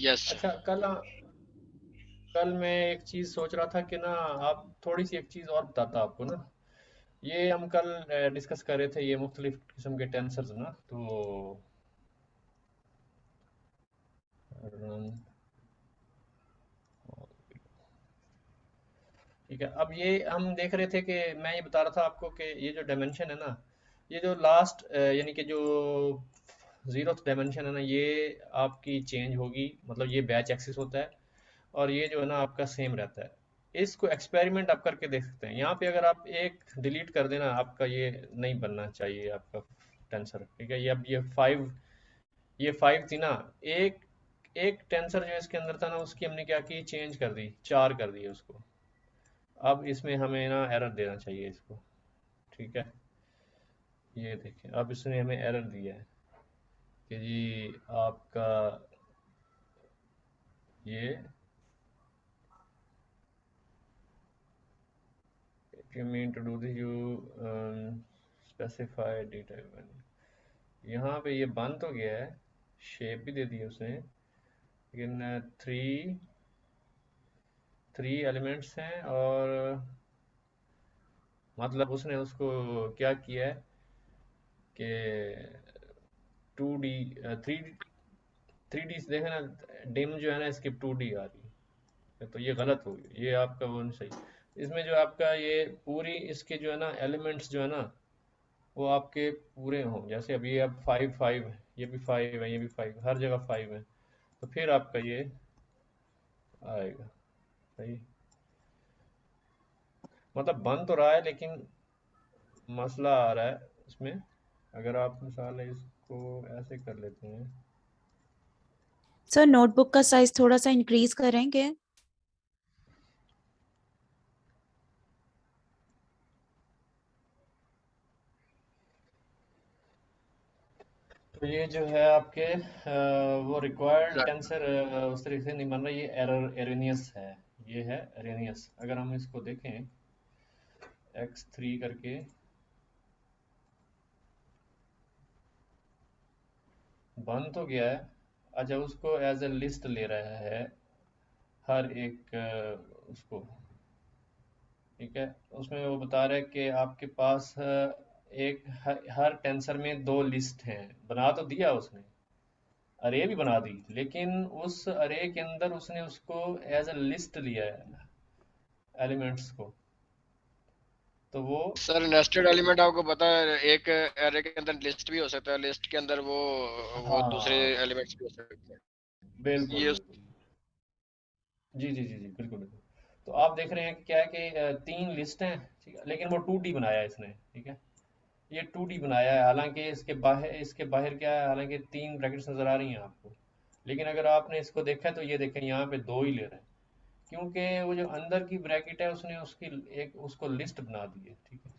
Yes. अच्छा, कल मैं एक चीज़ सोच रहा था कि ना, आप थोड़ी सी एक चीज़ और बताता आपको ना। ये हम कल डिस्कस कर रहे थे, ये मुख्तलिफ किस्म के टेंसर्स ना, तो ठीक है। अब ये हम देख रहे थे कि मैं ये बता रहा था आपको कि ये जो डायमेंशन है ना, ये जो लास्ट यानी कि जो जीरोथ डायमेंशन है ना, ये आपकी चेंज होगी, मतलब ये बैच एक्सिस होता है, और ये जो है ना आपका सेम रहता है। इसको एक्सपेरिमेंट आप करके देख सकते हैं। यहाँ पे अगर आप एक डिलीट कर देना, आपका ये नहीं बनना चाहिए आपका टेंसर, ठीक है। ये अब ये फाइव थी ना, एक एक टेंसर जो इसके अंदर था ना, उसकी हमने क्या की, चेंज कर दी, चार कर दी उसको। अब इसमें हमें ना एरर देना चाहिए इसको, ठीक है। ये देखें, अब इसने हमें एरर दिया है कि जी आपका ये, if you mean to do this you specify data यहाँ पे ये बंद तो गया है, शेप भी दे दी है उसने, लेकिन थ्री एलिमेंट्स हैं, और मतलब उसने उसको क्या किया है कि 2D, थ्री थ्री डी देखे ना, डिम जो है ना इसकी 2D आ रही है, तो ये गलत हो गई, ये आपका वो नहीं सही। इसमें जो आपका ये पूरी इसके जो है ना एलिमेंट्स जो है ना, वो आपके पूरे हों। जैसे अभी अब फाइव फाइव है, ये भी फाइव है, ये भी फाइव, हर जगह फाइव है, तो फिर आपका ये आएगा सही। मतलब बन तो रहा है, लेकिन मसला आ रहा है इसमें। अगर आप मिसाल है इसको ऐसे कर लेते हैं, सर नोटबुक का साइज थोड़ा सा इंक्रीज करेंगे? तो ये जो है आपके वो रिक्वायर्ड टेंसर उस तरीके से नहीं बन रहा, ये एरेनियस है। ये है एरेनियस। अगर हम इसको देखें x3 करके, बन तो गया है। अच्छा, उसको एज ए लिस्ट ले रहा है हर एक उसको, ठीक है। उसमें वो बता रहा है कि आपके पास एक हर टेंसर में दो लिस्ट हैं। बना तो दिया उसने, अरे भी बना दी, लेकिन उस अरे के अंदर उसने उसको एज अ लिस्ट लिया है एलिमेंट्स को, तो वो सर नेस्टेड एलिमेंट आपको पता है, एक एरे के अंदर लिस्ट भी हो सकता है, लिस्ट के अंदर वो दूसरे हाँ, एलिमेंट्स भी हो सकते हैं। बिल्कुल ये बिल्कुल, जी जी जी जी, बिल्कुल बिल्कुल। तो आप देख रहे हैं कि क्या है कि तीन लिस्ट हैं, ठीक है, लेकिन वो 2D बनाया है इसने, ठीक है। ये 2D बनाया है, हालांकि इसके बाहर क्या है, हालांकि तीन ब्रैकेट्स नजर आ रही हैं आपको, लेकिन अगर आपने इसको देखा तो ये देखें यहाँ पे दो ही ले रहे हैं, क्योंकि वो जो अंदर की ब्रैकेट है उसने उसकी एक उसको लिस्ट बना दी है, ठीक है।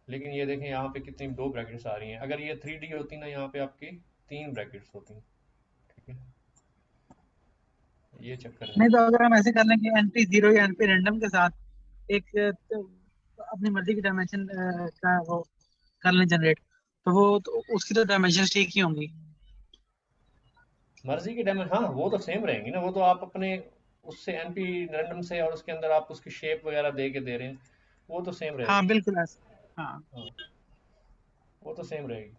लेकिन ये देखें यहाँ पे कितनी दो ब्रैकेट्स आ रही हैं। अगर ये 3D होती ना, यहाँ पे आपकी तीन ब्रैकेट्स होती, ठीक है। ये चक्कर है। नहीं तो अगर हम ऐसे कर लेंगे एनपी जीरो या एनपी रैंडम के साथ एक तो अपनी मर्जी की डायमेंशन का वो कर लें जनरेट, तो वो तो उसकी तो डायमेंशन ठीक ही होंगी। मर्जी की डायमेंशन, हाँ वो तो सेम रहेंगी ना, वो तो आप अपने उससे एनपी रैंडम से, और उसके अंदर आप उसकी शेप वगैरह दे के दे रहे हैं, वो तो सेम हाँ रहेगी। बिल्कुल ऐसा, हाँ। हाँ, वो तो सेम रहेगी।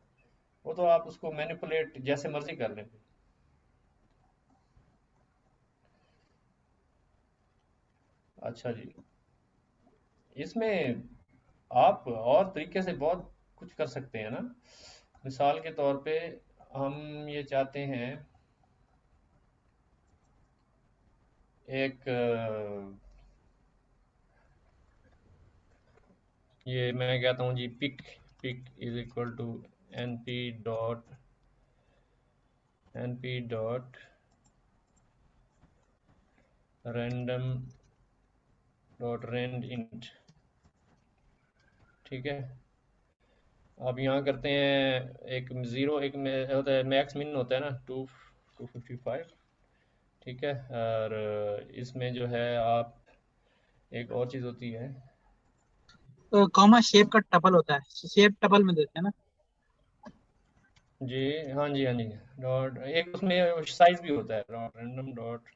वो तो आप उसको मैनिपुलेट जैसे मर्जी कर लें। अच्छा जी, इसमें आप और तरीके से बहुत कुछ कर सकते हैं ना। मिसाल के तौर पे हम ये चाहते हैं, एक ये मैं कहता हूँ जी, pick pick is equal to np dot random dot rand int, ठीक है। अब यहाँ करते हैं एक ज़ीरो, एक में होता है मैक्स मिन होता है ना, 255, ठीक है। और इसमें जो है आप, एक और चीज़ होती है, तो कॉमा शेप का टपल होता है, शेप टपल में देते हैं ना। जी हाँ जी हाँ जी। डॉट एक उसमें साइज भी होता है, dot random dot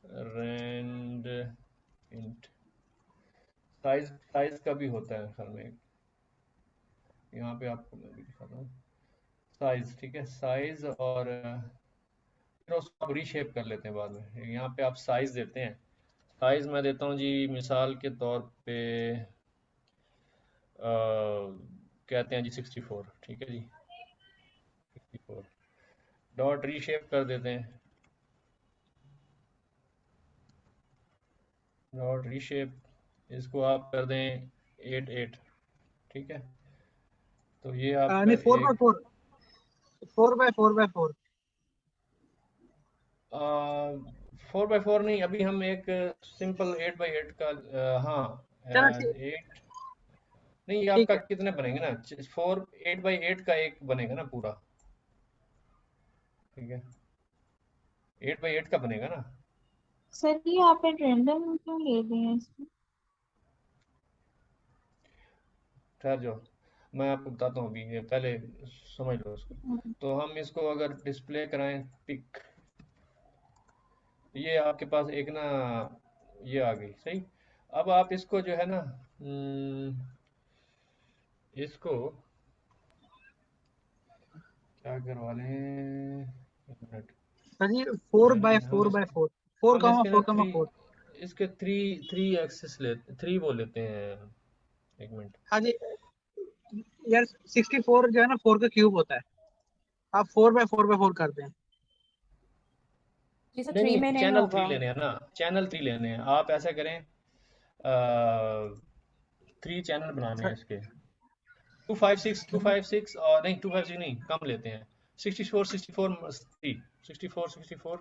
rand int, size size का भी होता है असल में। यहाँ पे आपको मैं भी दिखाता हूँ साइज, ठीक है, साइज। और फिर उसको आप रीशेप कर लेते हैं बाद में। यहाँ पे आप साइज देते हैं, साइज मैं देता हूँ जी मिसाल के तौर पे कहते हैं जी 64, ठीक है जी 64। डॉट रीशेप कर देते हैं, डॉट रीशेप, इसको आप कर दें 88, ठीक है। तो ये आपका नहीं, 4 बाय एक 4, 4 बाय 4 4x4 नहीं, अभी हम एक सिंपल 8x8 का हाँ चलो ठीक, 8 नहीं, ये ठीक आपका है। कितने बनेंगे ना, 8x8 का एक बनेगा ना पूरा, ठीक है, 8x8 का बनेगा ना। सर ये आपने रैंडम क्यों ले दिए इसमें? ठहर जाओ, मैं आपको बताता हूँ अभी, ये पहले समझ लो उसको। तो हम इसको अगर डिस्प्ले कराएं पिक, ये आपके पास एक ना ये आ गई सही। अब आप इसको जो है ना इसको क्या करवा लें, एक मिनट। सर जी, 4 बाय हम 4 इस बाय 4, फोर हम कमा इसके ना फोर कमा थ्री, फोर इसके थ्री थ्री एक्सेस लेते, थ्री वो लेते हैं, एक मिनट। हाँ जी यार, 64 जो है ना 4 का क्यूब होता है। आप 4 बाय 4 कर दें। जी सर नहीं 3 नहीं, में नहीं चैनल थ्री होगा। लेने हैं ना, चैनल थ्री लेने हैं। आप ऐसा करें, 3 चैनल बनाने हैं इसके, 256 और नहीं 256 नहीं, कम लेते हैं, 64 थ्री, 64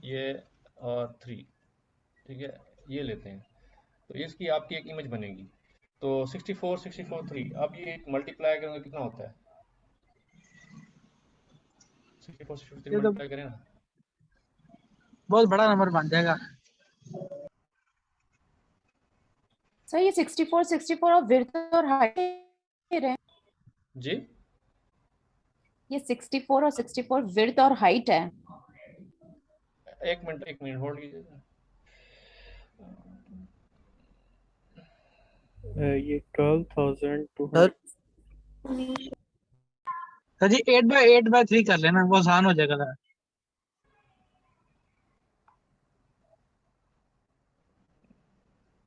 ये और थ्री, ठीक है, ये लेते हैं। तो इसकी आपकी एक इमेज बनेगी। तो 64 3, अब ये मल्टीप्लाई करेंगे कितना होता है, 64 ये तो मल्टीप्लाई करें ना, बहुत बड़ा नंबर बन जाएगा। सर ये 64 और विड्थ और हाइट है। जी ये 64 और 64 विड्थ और हाइट है। एक मिनट होल्ड कीजिए। ये 12,200 सर सर जी 8 बाय 3 कर लेना, वो आसान हो जाएगा जरा।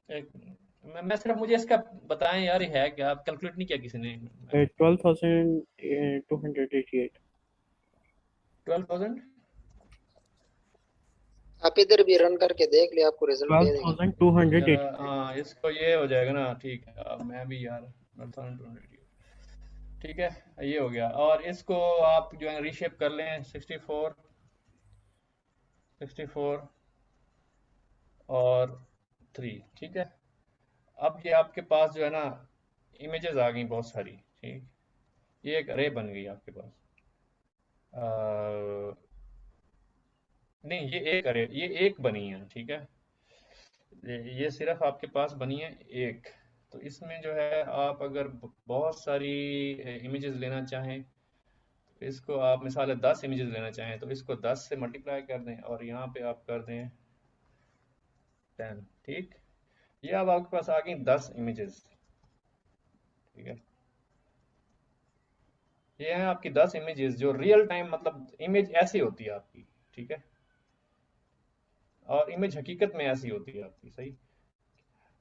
एक मिनट, मैं सिर्फ मुझे इसका बताएं यार, ये है क्या, आप कैलकुलेट नहीं किया किसी ने। 12,288 12,000 आप इधर भी रन करके देख ले, आपको रिजल्ट दे देगा। 12,288 जरा हाँ, इसको ये हो जाएगा ना, ठीक है। अब मैं भी यार 12,288, ठीक है, ये हो गया। और इसको आप जो है रीशेप कर लें 64 और 3, ठीक है। अब ये आपके पास जो है ना इमेजेस आ गई बहुत सारी, ठीक, ये एक अरे बन गई आपके पास। नहीं, ये एक अरे, ये एक बनी है, ठीक है, ये सिर्फ आपके पास बनी है एक। तो इसमें जो है आप अगर बहुत सारी इमेजेस लेना चाहें, तो इसको आप मिसाल है 10 इमेजेस लेना चाहें, तो इसको 10 से मल्टीप्लाई कर दें और यहाँ पे आप कर दें 10, ठीक। ये अब आपके पास आ गई 10 इमेजेस, ठीक है। ये है आपकी 10 इमेजेस जो रियल टाइम, मतलब इमेज ऐसी होती है आपकी, ठीक है, और इमेज हकीकत में ऐसी होती है आपकी, सही।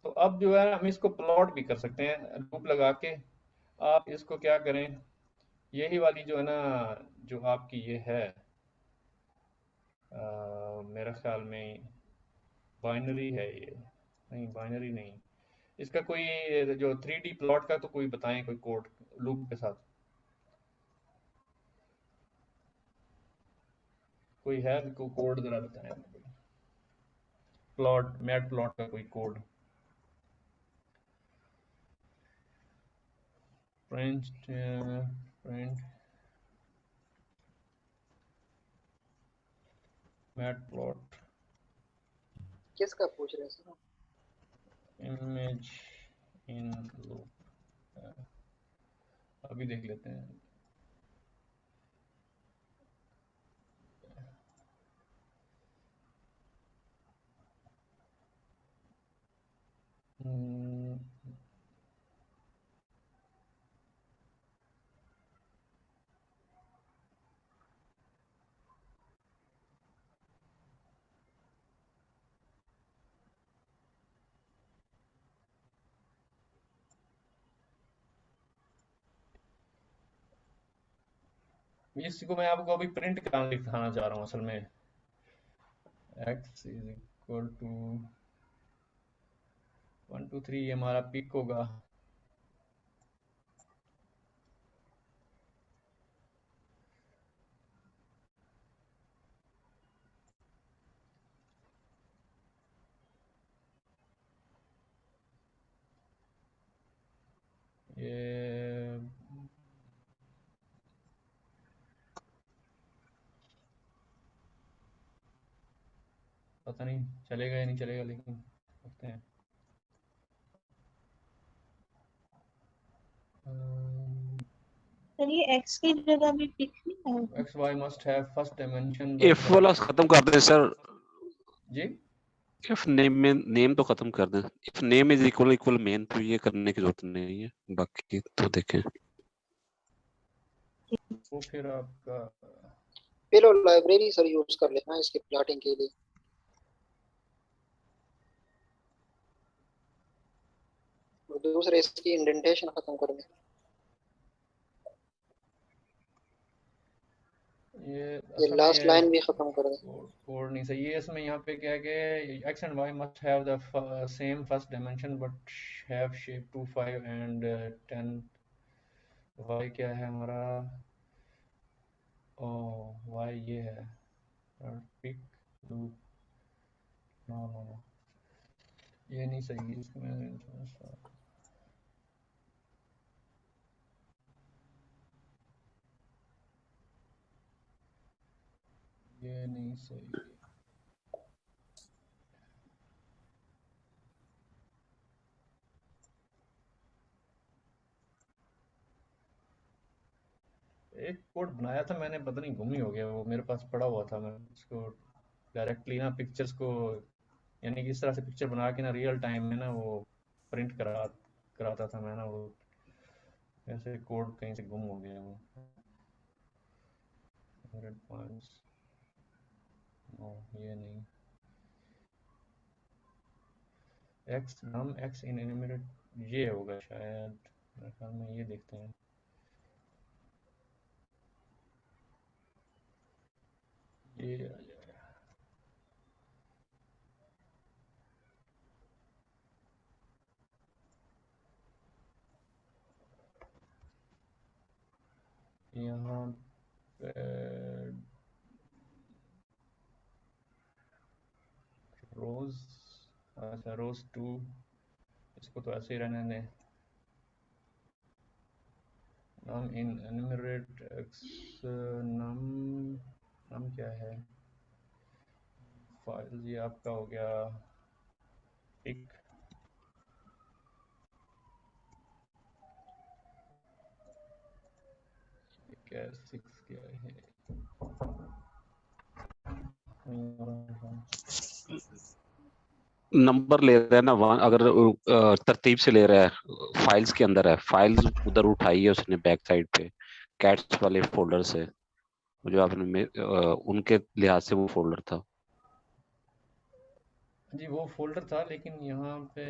तो अब जो है हम इसको प्लॉट भी कर सकते हैं लूप लगा के। आप इसको क्या करें, यही वाली जो है ना, जो आपकी ये है मेरे ख्याल में बाइनरी है ये, नहीं बाइनरी नहीं, इसका कोई जो 3D प्लॉट का तो कोई बताएं, कोई कोड लूप के साथ कोई है, को कोड जरा बताएं, प्लॉट मैट प्लॉट का कोई कोड, प्रिंट मैट प्लॉट किसका पूछ रहे हैं सर? इमेज इन लूप, अभी देख लेते हैं। हम्म, इसको मैं आपको अभी प्रिंट कराना दिखाना चाह रहा हूँ असल में। x इज इक्वल टू 1 2 3 ये हमारा पिक होगा। ये पता नहीं चलेगा या नहीं चलेगा, लेकिन देखते हैं। सर ये एक्स की जगह भी पिक नहीं है। X y must have first dimension if वाला खत्म कर दें सर। जी इफ नेम में नेम तो खत्म कर दें। If name is equal equal main, तो ये करने की जरूरत नहीं है, बाकी तो देखें। वो फिर आपका पेलो लाइब्रेरी सर यूज कर लेना इसके प्लॉटिंग के लिए। और दूसरे इसकी इंडेंटेशन खत्म कर दें। ये ये लास्ट लाइन भी खत्म कर दें। कोड नहीं सही है इसमें। यहाँ पे क्या है कि x and y must have the same first dimension but have shape 2 5 and 10। y क्या है हमारा? y ये है pick loop. No no no ये नहीं सही है इसमें थोड़ा सा। ये नहीं सही। एक कोड बनाया था मैंने, पता नहीं गुम ही हो गया, वो मेरे पास पड़ा हुआ था। मैं उसको डायरेक्टली ना पिक्चर्स को, यानी कि इस तरह से पिक्चर बना के ना रियल टाइम में ना वो प्रिंट कराता था मैं ना, वो ऐसे कोड कहीं से गुम हो गया वो। 100 पॉइंट्स नो ये नहीं। X num x in animated ये होगा शायद, मेरे ख्याल में। ये देखते हैं। ये यहाँ पे रोज, अच्छा रोज 2, इसको तो ऐसे ही रहने दें। नम इन एनिमेटेड एक्स नम क्या है? फाइल ये आपका हो गया पिक। क्या 6 क्या है? नंबर ले रहा है ना वहाँ, अगर तरतीब से ले रहा है, फाइल्स के अंदर है, फाइल्स उधर उठाई है उसने बैक साइड पे कैट्स वाले फोल्डर से, जो आपने उनके लिहाज से वो फोल्डर था। जी वो फोल्डर था, लेकिन यहाँ पे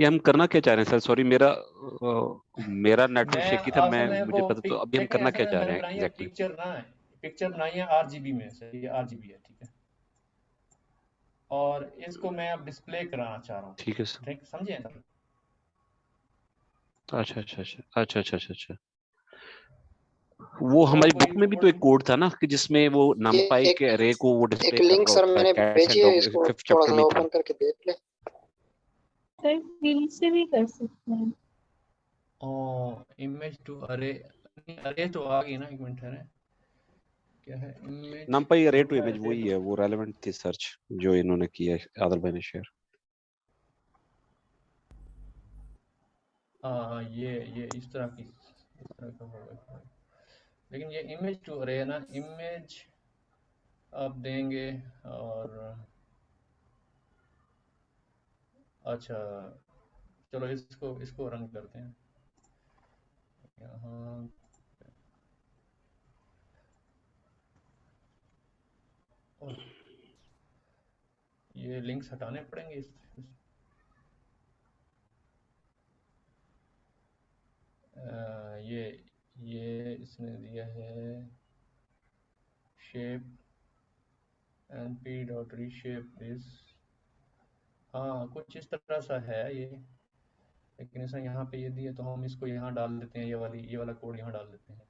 ये हम करना क्या चाह रहे हैं सर? सॉरी मेरा नेटवर्क मैं शेकी था, मैं असल में मुझे वो पता, तो अभी हम देखें, करना असल क्या में चाह मैंने रहे हैं बनाई है एग्जैक्टली? पिक्चर बनाई है RGB में से, ये RGB है, ठीक है। और इसको मैं अब डिस्प्ले कराना चाह रहा हूँ, ठीक है सर। ठीक समझे सर? अच्छा अच्छा अच्छा अच्छा अच्छा अच्छा अच्छा। वो तो हमारी कोई बुक में भी तो एक कोड था ना, कि जिसमें वो ये numpy के array को वो एक डिस्प्ले कर लिंक रहा सर होता है, मैंने कैट्स भेजी एंड है, डॉग, इसको फिफ्थ थोड़ा चैप्टर सा में ही था। ओपन करके देख ले। सर व्हील से भी कर सकते हैं। इमेज टू अरे, अरे तो आ गई ना, एक मिनट है, क्या है image numpy array to numpy image array वही to, है, वो रेलेवेंट थी सर्च जो इन्होंने किया है, आदल भाई ने शेयर। हाँ ये इस तरह का होगा। लेकिन ये इमेज टू अरे है ना, इमेज आप देंगे और अच्छा चलो इसको रन करते हैं यहाँ। ये लिंक्स हटाने पड़ेंगे ये इसने दिया है शेप np.reshape this। हाँ कुछ इस तरह सा है ये, लेकिन इसने यहाँ पे ये दिया तो हम इसको यहाँ डाल देते हैं, ये वाला कोड यहाँ डाल देते हैं।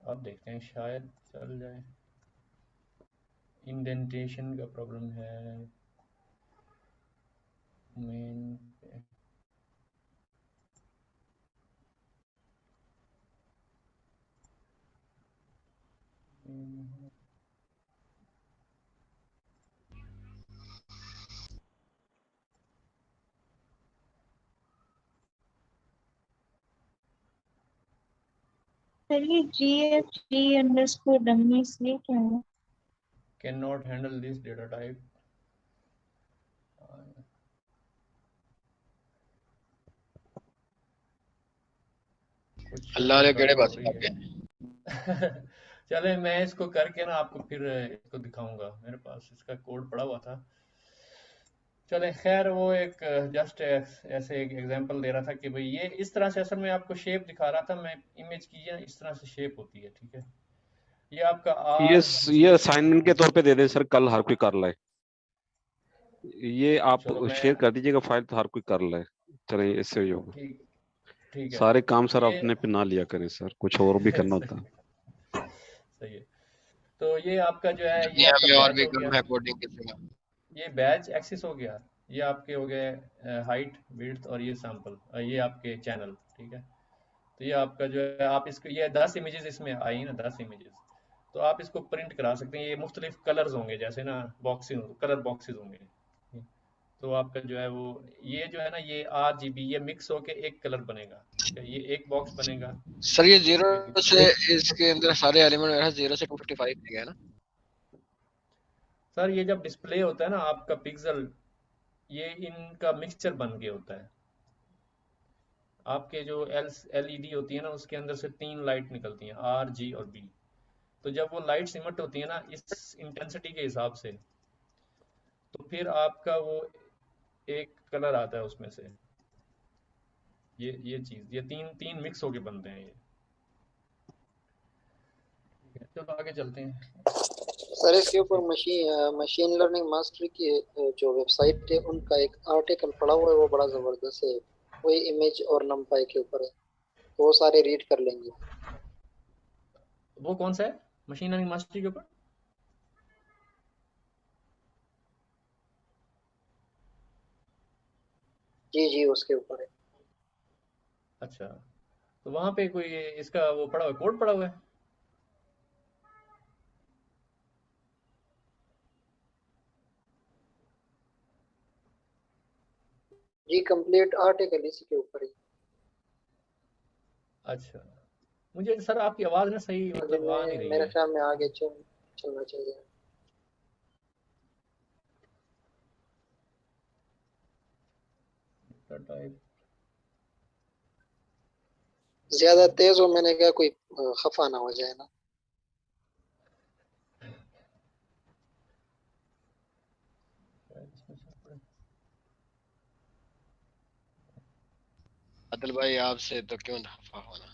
अब देखते हैं शायद चल जाए। इंडेंटेशन का प्रॉब्लम है मेन पे। सर ये GFG_dummy इसलिए क्या है? Can not handle this data type. अल्लाह ने केड़े बात है। चले मैं इसको करके ना आपको फिर इसको दिखाऊंगा, मेरे पास इसका कोड पड़ा हुआ था। चले खैर वो एक जस्ट ऐसे एक एग्जांपल दे रहा था कि भाई ये इस तरह से असल में आपको शेप दिखा रहा था मैं, इमेज की है इस तरह से शेप होती है, ठीक है। ये आपका ये असाइनमेंट के तौर पे दे दें सर, कल हर कोई कर ले। ये आप शेयर कर दीजिएगा फाइल तो हर कोई कर ले। चले इससे ही होगा। ठीक है। सारे काम सर अपने पे ना लिया करें सर, कुछ और भी करना होता है। सही है। तो ये आपका जो है ये आपका और भी करना है कोडिंग के सिवा। ये बैच एक्सिस हो गया, ये आपके हो गए हाइट विड्थ और ये सैंपल, ये आपके चैनल, ठीक है। तो ये आपका जो है आप इसको ये 10 इमेजेस इसमें आई ना, 10 इमेजेस, तो आप इसको प्रिंट करा सकते हैं। ये मुख्तलिफ कलर्स होंगे जैसे ना बॉक्सिंग कलर बॉक्सेस होंगे, तो आपका जो है वो ये जो है ना ये RGB ये मिक्स होके एक कलर बनेगा, ठीक है। ये एक बॉक्स बनेगा सर। ये 0 से इसके अंदर सारे एलिमेंट मेरा 0 से 255 तक है ना सर। ये जब डिस्प्ले होता है ना आपका पिक्सल, ये इनका मिक्सचर बन के होता है। आपके जो LED होती है ना उसके अंदर से 3 लाइट निकलती हैं R, G और B। तो जब वो लाइट सिमट होती है ना इस इंटेंसिटी के हिसाब से, तो फिर आपका वो एक कलर आता है उसमें से। ये चीज ये तीन मिक्स होके बनते हैं ये। चलो आगे चलते हैं। सर इसके ऊपर मशीन लर्निंग मास्टरी की जो वेबसाइट है उनका एक आर्टिकल पड़ा हुआ है, वो बड़ा जबरदस्त है। वही इमेज और नंपाई के ऊपर है, वो सारे रीड कर लेंगे। वो कौन सा है मशीन लर्निंग मास्टरी के ऊपर? जी उसके ऊपर है। अच्छा, तो वहां पे कोई इसका वो पड़ा हुआ है, कोड पड़ा हुआ है? जी कंप्लीट आर्टिकल इसी के ऊपर है। अच्छा, मुझे सर आपकी आवाज ना सही मतलब आ नहीं रही मेरे है। ख्याल में आगे चलना चाहिए। ज्यादा तेज हो, मैंने कहा कोई खफा ना हो जाए ना। अदल भाई आपसे तो क्यों ना खफा होना।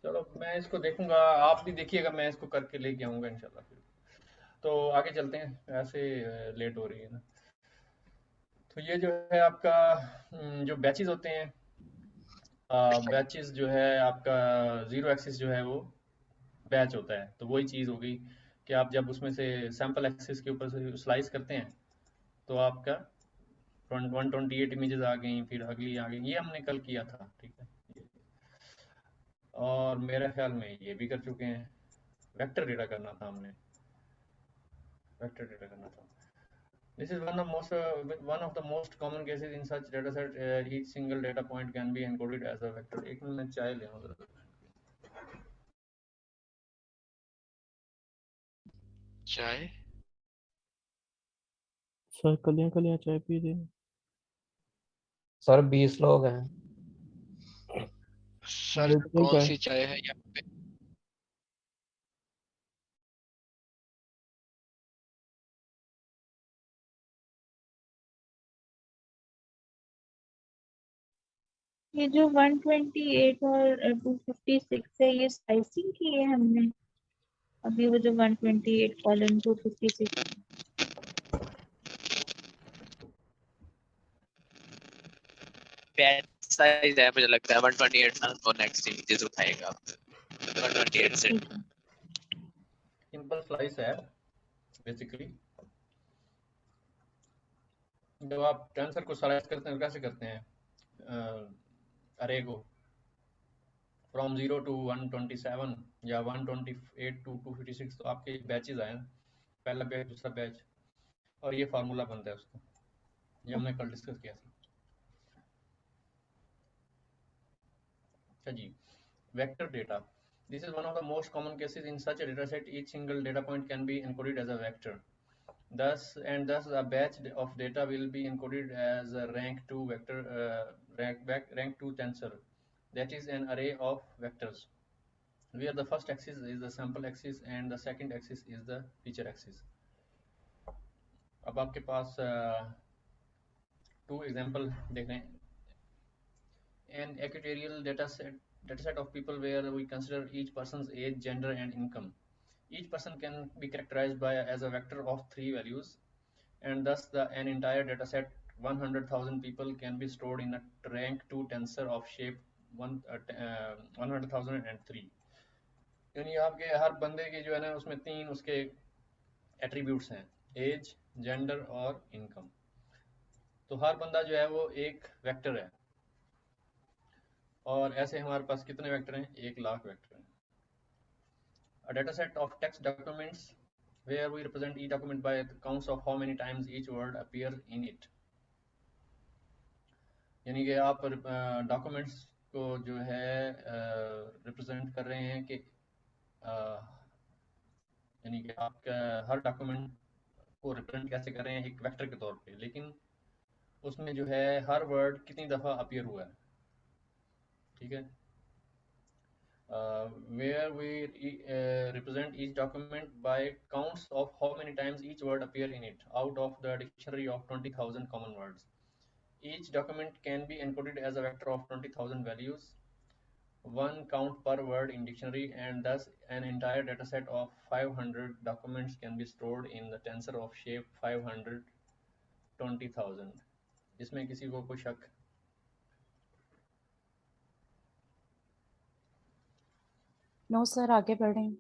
चलो मैं इसको देखूंगा, आप भी देखिएगा, मैं इसको करके लेके आऊंगा इंशाल्लाह। फिर तो आगे चलते हैं, ऐसे लेट हो रही है ना। तो ये जो है आपका जो बैचेस होते हैं, बैचेस जो है आपका 0 एक्सिस जो है वो बैच होता है। तो वही चीज़ हो गई कि आप जब उसमें से सैंपल एक्सिस के ऊपर से स्लाइस करते हैं तो आपका 128 इमेजेस आ गई, फिर अगली आ गई। ये हमने कल किया था, ठीक है। और मेरे ख्याल में ये भी कर चुके हैं। वेक्टर डेटा करना था हमने, वेक्टर डेटा करना था। This is one of the most common cases in such data set. Each single data point can be encoded as a vector. एक मिनट में चाय ले आऊं जरा। चाय सर कलियां कलियां चाय पी रहे हैं। सर 20 लोग हैं। सर लिटरल कौन चाय। सी चाय है यहाँ पे? ये जो 128 और 256 है, ये स्लाइसिंग की है हमने अभी। वो जो 128 कॉलन 256 बैच साइज है मुझे लगता है 128 ना, वो नेक्स्ट इमेजेस उठाएगा 128 से। सिंपल स्लाइस है बेसिकली। जब आप टेंसर को स्लाइस करते हैं कैसे करते हैं? अरे को फ्रॉम 0 to 127 या 128 to 256, तो आपके बैचेस आए, पहला बैच दूसरा बैच, और ये फार्मूला बनता है उसका, ये हमने कल डिस्कस किया था। अच्छा जी, vector data. This is one of the most common cases in such a data set. Each single data point can be encoded as a vector. Thus a batch of data will be encoded as a rank 2 vector, rank 2 tensor, that is an array of vectors, where the first axis is the sample axis and the second axis is the feature axis. अब आपके पास two example देख रहे हैं। An actuarial data set of people where we consider each person's age, gender and income. Each person can be characterized by as a vector of 3 values, and thus an entire data set 100,000 people can be stored in a rank 2 tensor of shape 100,003. यानी आपके हर बंदे के जो है ना उसमें 3 उसके attributes हैं, एज, जेंडर और इनकम। तो हर बंदा जो है वो एक वेक्टर है, और ऐसे हमारे पास कितने वेक्टर हैं? 1,00,000 वेक्टर हैं। A data set of text documents where we represent each document by the counts of how many times each word appear in it. यानी कि आप डॉक्यूमेंट्स को जो है रिप्रेजेंट कर रहे हैं कि यानी कि आप हर डॉक्यूमेंट को रिप्रेजेंट कैसे कर रहे हैं? एक वेक्टर के तौर पे, लेकिन उसमें जो है हर वर्ड कितनी दफ़ा अपीयर हुआ है, ठीक है? Where we represent each document by counts of how many times each word appear in it out of the dictionary of 20,000 common words. Each document can be encoded as a vector of 20,000 values, one count per word in dictionary, and thus an entire data set of 500 documents can be stored in the tensor of shape 500 20,000. इसमें किसी को कोई शक? No sir, आगे बढ़ें।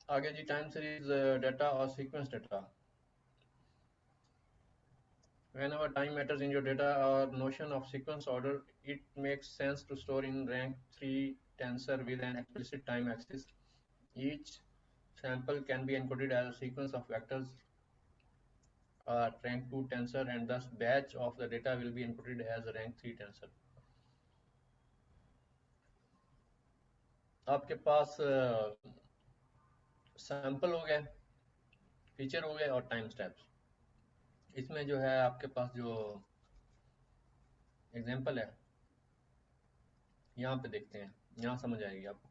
आगे जी, time series data और sequence data. Whenever time matters in your data or notion of sequence order, it makes sense to store in rank 3 tensor with an explicit time axis. Each sample can be encoded as a sequence of vectors rank 2 tensor, and thus batch of the data will be encoded as a rank 3 tensor. आपके पास sample हो गए, feature हो गए और time steps. इसमें जो है आपके पास जो एग्जांपल है यहाँ पे देखते हैं, यहाँ समझ आएगी आपको,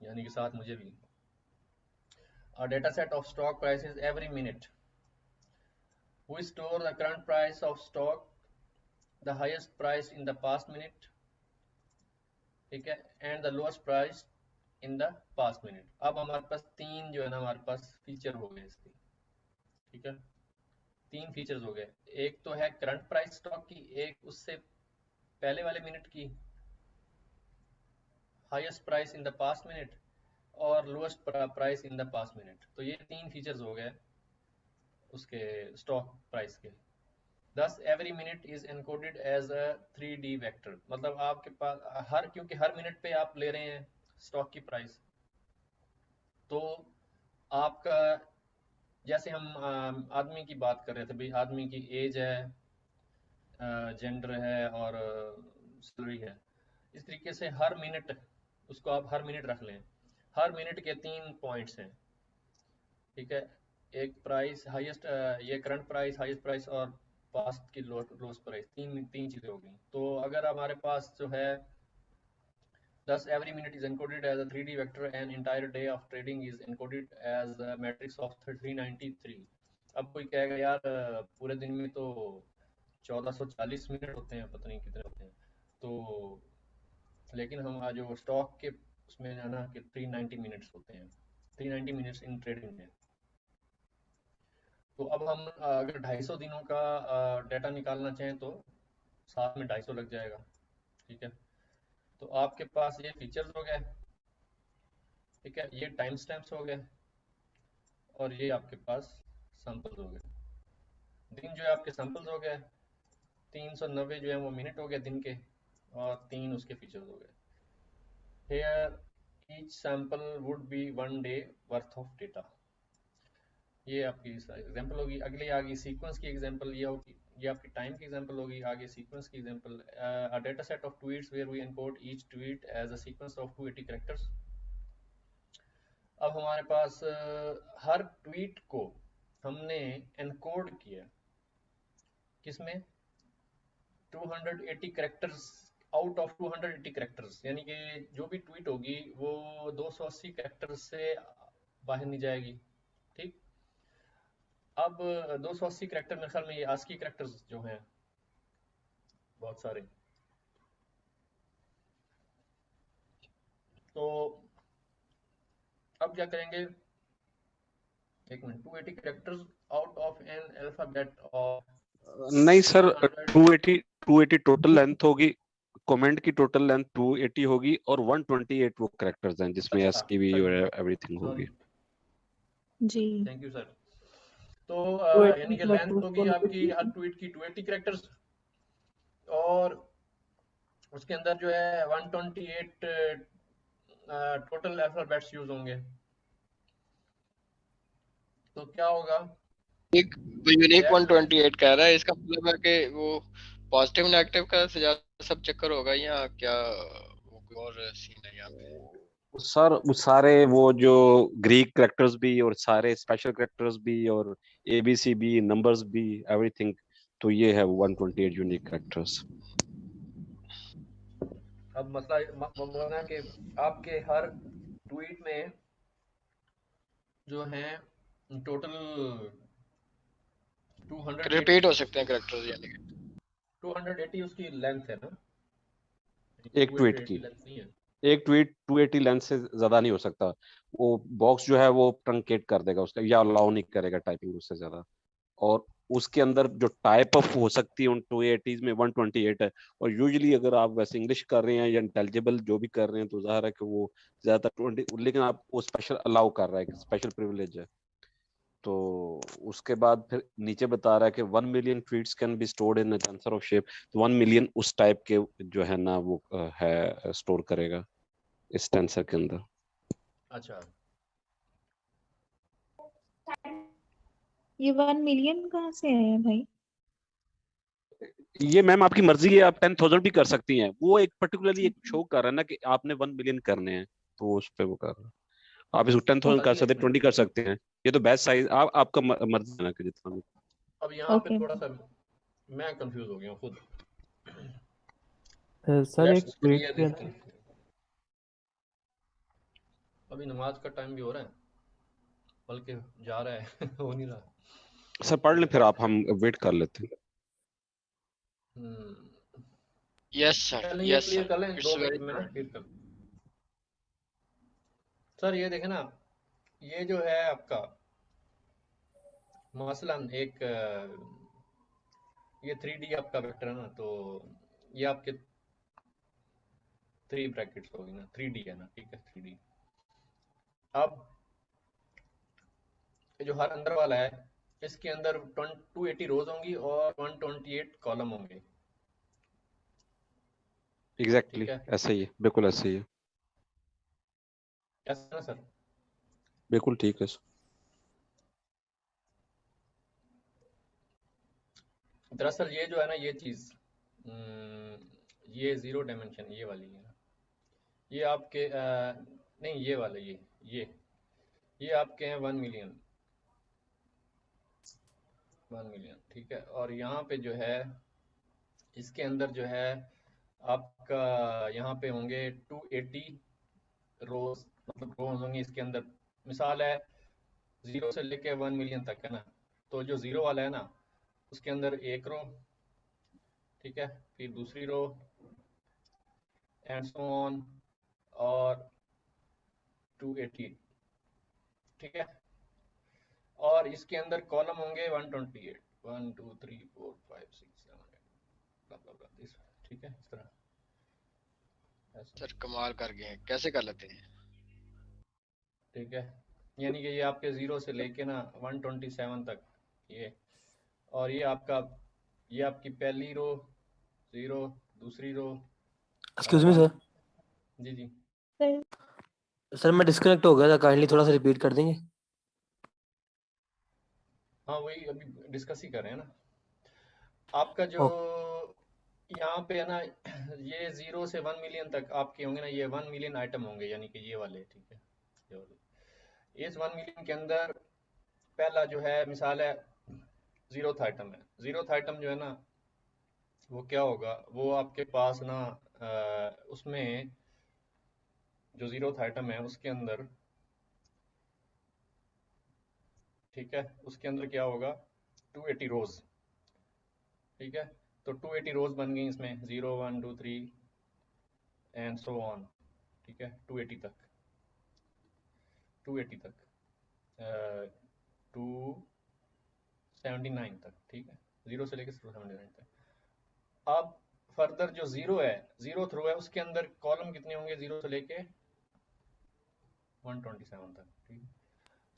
यानी कि साथ मुझे भी। A data set of stock prices every minute. We store the current price of stock, the highest price in the past minute, ठीक है, and the lowest price in the past minute. अब हमारे पास तीन जो है ना हमारे पास फीचर हो गए इसके, ठीक है, तीन फीचर्स हो गए। एक तो है करंट प्राइस स्टॉक की, एक उससे पहले वाले मिनट की, highest price in the past minute, और lowest price in the past minute. तो ये तीन फीचर्स हो गए। उसके स्टॉक प्राइस के। Thus every minute is encoded as a 3D vector। मतलब आपके पास क्योंकि हर मिनट पे आप ले रहे हैं स्टॉक की प्राइस, तो आपका जैसे हम आदमी की बात कर रहे थे भाई, आदमी की एज है, जेंडर है और सैलरी है, इस तरीके से हर मिनट उसको आप हर मिनट रख लें। हर मिनट के 3 पॉइंट्स हैं, ठीक है। एक प्राइस हाईएस्ट, ये करंट प्राइस, हाईएस्ट प्राइस और पास्ट की लोएस्ट प्राइस, तीन चीज़ें हो गई। तो अगर हमारे पास जो है thus every minute is encoded as a 3D vector and entire day of trading is encoded as a matrix of 393। अब कोई कहेगा यार पूरे दिन में तो 1440 मिनट होते हैं, पता नहीं कितने होते हैं, तो लेकिन हम आज जो स्टॉक के उसमें है ना कि 390 मिनट्स होते हैं, 390 मिनट्स इन ट्रेडिंग है। तो अब हम अगर 250 दिनों का डाटा निकालना चाहें तो साथ में 250 लग जाएगा, ठीक है। तो आपके पास ये फीचर्स हो गए, ठीक है, ये टाइम स्टैम्प्स हो गए और ये आपके पास सैंपल्स हो गए। दिन जो है आपके सैंपल्स हो गए, 390 जो है वो मिनट हो गए दिन के, और 3 उसके फीचर्स हो गए। Here each sample would be 1 day worth of data. ये आपकी एग्जांपल होगी। अगली आ गई सीक्वेंस की एग्जांपल, ये होगी, ये आपकी टाइम की एग्जांपल होगी। आगे सीक्वेंस की example, a data set of tweets where we encode each tweet as a sequence of 280 characters. अब हमारे पास हर ट्वीट को हमने एनकोड किया किसमें, 280 कैरेक्टर्स आउट ऑफ 280 कैरेक्टर्स, यानी कि जो भी ट्वीट होगी वो 280 कैरेक्टर्स से बाहर नहीं जाएगी, ठीक। अब 280 कैरेक्टर मेरे ख्याल में ये आस्की कैरेक्टर्स जो हैं बहुत सारे, तो अब क्या करेंगे, एक मिनट, 280 characters out of an alphabet of नहीं सर, 100। 280 टोटल लेंथ होगी, कमेंट की टोटल लेंथ 280 होगी और 128 वो कैरेक्टर्स हैं जिसमें अच्छा एसकीवी सही, और एवरीथिंग सॉरी, होगी। जी थैंक यू सर। तो 280 यानी कि लेंथ करेक्टर्स होगी को आपकी हर ट्वीट की 280 कैरेक्टर्स, और उसके अंदर जो है 128 टोटल अल्फाबेट्स यूज होंगे। तो क्या होगा, एक यूनिक दैट 128 कह रहा है, इसका मतलब है कि वो पॉजिटिव नेगेटिव का ज्यादा सब चक्कर होगा या क्या, वो कोई और सीन है यहाँ पे? सर वो सारे वो जो ग्रीक कैरेक्टर्स भी और सारे स्पेशल कैरेक्टर्स भी और एबीसी भी नंबर्स भी एवरीथिंग, तो ये है 128 यूनिक कैरेक्टर्स। अब मसला है कि आपके हर ट्वीट में जो है टोटल 280 रिपीट हो सकते हैं कैरेक्टर्स यानी कि 280 उसकी लेंथ है ना, एक ट्वीट 280 की, लेंथ नहीं है। एक ट्वीट 280 लेंथ से ज्यादा नहीं हो सकता। वो बॉक्स जो है वो ट्रंकेट कर देगा उसका, या अलाउ नहीं करेगा टाइपिंग उससे ज्यादा। और उसके अंदर जो टाइप ऑफ हो सकती है उन 280 में 128 है। और यूजुअली अगर आप वैसे इंग्लिश कर रहे हैं या इंटेलिजिबल जो भी कर रहे हैं तो जाहिर है कि वो ज्यादातर 20, लेकिन आप वो स्पेशल अलाउ कर रहा है, स्पेशल प्रिविलेज है। तो उसके बाद फिर नीचे बता रहा है कि 1 million tweets can be stored in tensor of shape. तो 1 मिलियन उस टाइप के जो है ना वो है स्टोर करेगा इस टेंसर के अंदर। अच्छा, ये 1 मिलियन कहाँ से आया भाई? ये मैम आपकी मर्जी है, आप 10,000 भी कर सकती हैं। वो एक पर्टिकुलरली एक शो कर रहा है ना कि आपने 1 मिलियन करने हैं, तो उस पे वो कर रहा है। आप इसको 10,000 कर अच्छा सकते एक हैं, मिनट, 20 कर सकते हैं। ये तो बेस्ट साइज आपका मर्जी है ना कि जितना भी। अब यहाँ पे ओके थोड़ा सा मैं कंफ्यूज हो गया हूँ खुद। सर एक लेट्स ट्वीट क्लियर के दिस अंदर थिंग। अभी नमाज का टाइम भी हो रहा है, बल्कि जा रहा है हो नहीं रहा। सर पढ़ लें फिर आप, हम वेट कर लेते हैं। यस सर, पहले ये यस क्लियर सर, कर लें, इट्स 2 वेरी मिनट में ना गुड। क्लियर कर। सर ये देखें ना, ये जो है आपका मसलन एक ये 3D आपका वेक्टर है ना, तो ये आपके 3 ब्रैकेट्स हो गई ना, 3D है ना, ठीक है 3D। अब ये जो हर अंदर वाला है इसके अंदर 280 रोज होंगी और 128 कॉलम होंगे। एग्जैक्टली ठीक है, ऐसा ही है, बिल्कुल ऐसा ही है, ऐसा ना सर? बिल्कुल ठीक है। दरअसल ये जो है ना, ये चीज ये 0 डायमेंशन ये वाली है ना, ये आपके नहीं ये वाले ये आपके हैं 1 मिलियन, 1 मिलियन। ठीक है, और यहाँ पे जो है इसके अंदर जो है आपका यहाँ पे होंगे 280 रोज, मतलब रोज होंगे इसके अंदर। मिसाल है 0 से लेके 1 मिलियन तक है ना, तो जो 0 वाला है ना उसके अंदर एक रो, ठीक है, फिर दूसरी रो एंड सो ऑन, और 280, ठीक है। और इसके अंदर कॉलम होंगे 128, 1 2 3 4 5 6 7 8 दिस, ठीक है, इस तरह ऐसा, सर कमाल कर गए हैं, कैसे कर लेते हैं? ठीक है। यानी कि ये आपके 0 से लेके ना 127 तक ये, और ये आपकी पहली रो 0, दूसरी रो एक्सक्यूज मी 1, सर, जी जी। सर मैं डिस्कनेक्ट हो गया था, काइंडली थोड़ा सा रिपीट कर देंगे। हाँ वही अभी डिस्कस ही कर रहे हैं ना। आपका जो यहाँ पे है ना, ये 0 से 1 मिलियन तक आपके होंगे ना, ये 1 मिलियन आइटम होंगे, यानी कि ये वाले, ठीक है, ये वाले। इस 1 मिलियन के अंदर पहला जो है मिसाल है 0th आइटम है। 0th आइटम जो है ना वो क्या होगा, वो आपके पास ना उसमें जो 0th आइटम है उसके अंदर, ठीक है, उसके अंदर क्या होगा 280 रोज, ठीक है। तो 280 रोज बन गई इसमें, 0 1 2 3 एंड सो ऑन, ठीक है, 280 तक, 280 तक 279 तक, ठीक है, 0 से लेकर 279 तक। अब फर्दर जो 0 है, 0th रो है, उसके अंदर कॉलम कितने होंगे 0 से लेके 127 तक, ठीक है।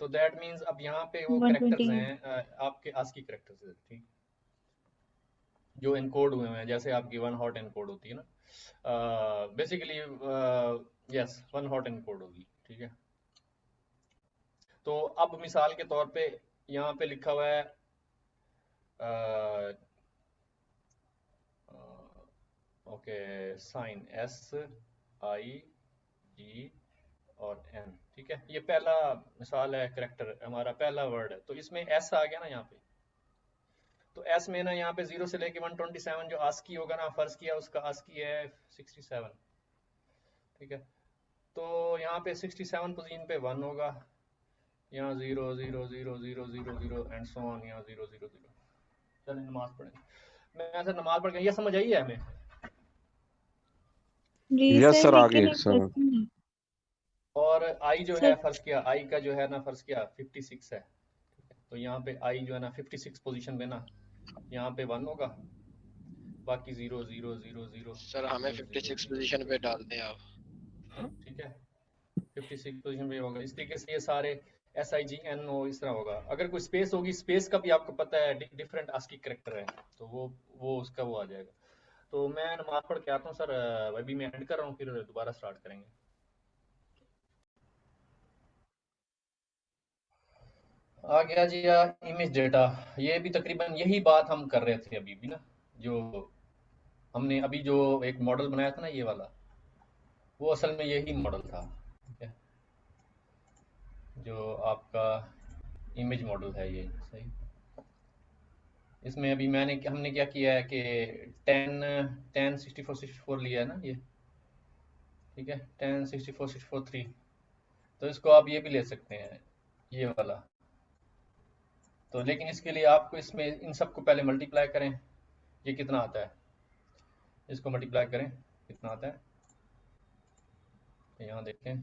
तो दैट मीन्स अब यहाँ पे वो करेक्टर्स 128 हैं आपके आस्की करेक्टर्स हैं, ठीक, जो इनकोड हुए हैं, जैसे आपकी 1 हॉट इनकोड होती है ना, बेसिकली यस 1 हॉट इनकोड होगी, ठीक है। तो अब मिसाल के तौर पे यहाँ पे लिखा हुआ है ओके साइन SIG और N, ठीक है, ये पहला मिसाल है, करेक्टर हमारा पहला वर्ड है, तो इसमें S आ गया ना यहाँ पे। तो S में ना यहाँ पे 0 से लेके 127 जो ASCII होगा ना, फर्ज किया उसका ASCII है 67, ठीक है। तो यहाँ पे 67 पोजीशन पे 1 होगा, यहाँ 0 0 0 0 0 0 एंड सो ऑन, यहाँ 0 0 0। चलिए नमाज पढ़ें। मैं ऐसे नमाज पढ़ के, ये समझ आई है हमें? जी यस सर, सर, आगे लेकिन एक सर। क्वेश्चन है और I जो है सर। फर्ज किया, I का जो है ना फर्ज किया 56 है, तो यहाँ पे I जो है ना 56 पोजीशन पे ना, यहाँ पे 1 होगा, बाकी 0 0 0 0 सर हमें 56 पोजीशन पे डाल दें आप। ठीक है, 56 पोजीशन पे होगा। इस तरीके से ये सारे SIGNO इस तरह होगा। अगर कोई स्पेस होगी, स्पेस का भी आपको पता है डिफरेंट ASCII करेक्टर है, तो वो उसका वो आ जाएगा। तो मैं नमाज पढ़ के आता हूँ सर, अभी मैं एंड कर रहा हूँ, फिर दोबारा स्टार्ट करेंगे। आ गया जी इमेज डेटा। ये भी तकरीबन यही बात हम कर रहे थे अभी भी ना, जो हमने अभी जो एक मॉडल बनाया था ना ये वाला, वो असल में यही मॉडल था, ठीक है, जो आपका इमेज मॉडल है ये, सही। इसमें अभी हमने क्या किया है कि 10 64 64 लिया है ना ये, ठीक है, 10 64 64 3। तो इसको आप ये भी ले सकते हैं, ये वाला। तो लेकिन इसके लिए आपको इसमें इन सबको पहले मल्टीप्लाई करें। ये कितना आता है, इसको मल्टीप्लाई करें, कितना आता है, तो यहाँ देखें,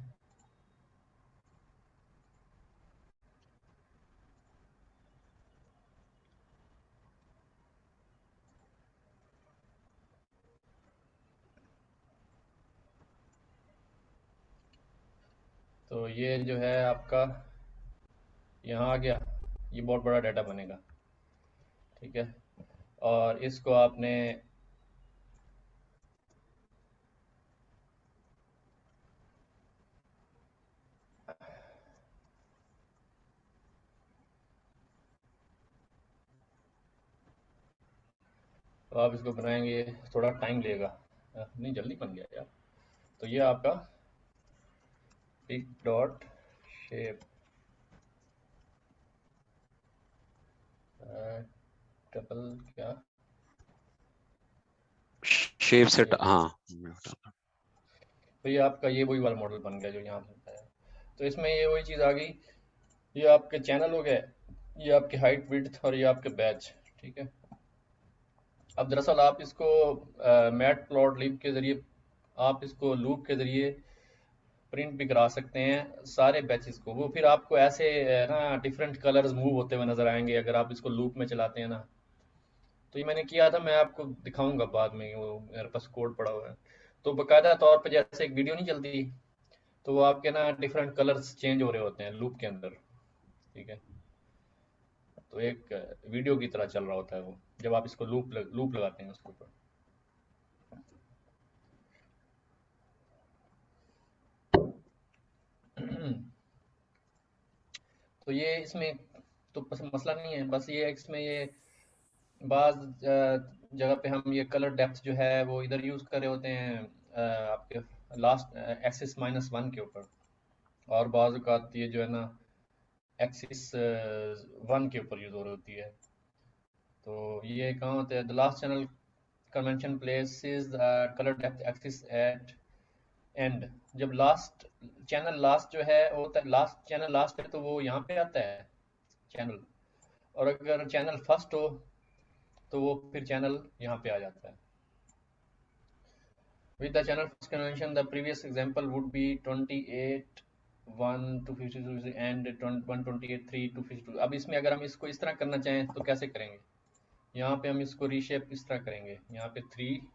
तो ये जो है आपका यहाँ आ गया ये बहुत बड़ा डाटा बनेगा, ठीक है। और इसको आपने तो आप इसको बनाएंगे, थोड़ा टाइम लेगा, नहीं जल्दी बन गया यार। तो ये आपका पिक डॉट शेप डबल क्या शेप सेट, हाँ। तो ये आपका ये वही वाला मॉडल बन गया जो यहाँ पे बताया। तो इसमें ये वही चीज़ आ गई, ये आपके चैनल हो गए, ये आपकी हाइट विड्थ और ये आपके बैच, ठीक है। अब दरअसल आप इसको मैट प्लॉट लिब के ज़रिए, आप इसको लूप के ज़रिए प्रिंट भी करा सकते हैं सारे बैचेस को। वो फिर आपको ऐसे ना डिफरेंट कलर्स मूव होते हुए नज़र आएंगे अगर आप इसको लूप में चलाते हैं ना। तो ये मैंने किया था, मैं आपको दिखाऊंगा बाद में, वो मेरे पास कोड पड़ा हुआ है। तो बाकायदा तौर पे जैसे एक वीडियो नहीं चलती, तो वो आपके ना डिफरेंट कलर्स चेंज हो रहे होते हैं लूप के अंदर, ठीक है। तो एक वीडियो की तरह चल रहा होता है वो, जब आप इसको लूप लगाते हैं उसके ऊपर। तो ये इसमें तो बस मसला नहीं है, बस ये इसमें ये बाज जगह पे हम ये कलर डेप्थ जो है वो इधर यूज़ कर रहे होते हैं आपके लास्ट एक्सिस -1 के ऊपर, और बाज़ औक़ात ये जो है ना एक्सिस 1 के ऊपर यूज़ हो रही होती है। तो ये कहाँ होता है, the last channel convention places the colour depth axis at and. जब लास्ट चैनल लास्ट जो है वो होता है, लास्ट चैनल लास्ट है तो वो यहाँ पे आता है चैनल, और अगर चैनल फर्स्ट हो तो वो फिर चैनल यहाँ पे आ जाता है। With the channel first convention, the previous example would be 28(1) to 52 and 128(3) to 52। अब इसमें अगर हम इसको इस तरह करना चाहें तो कैसे करेंगे? यहाँ पे हम इसको रीशेप इस तरह करेंगे, यहाँ पे 3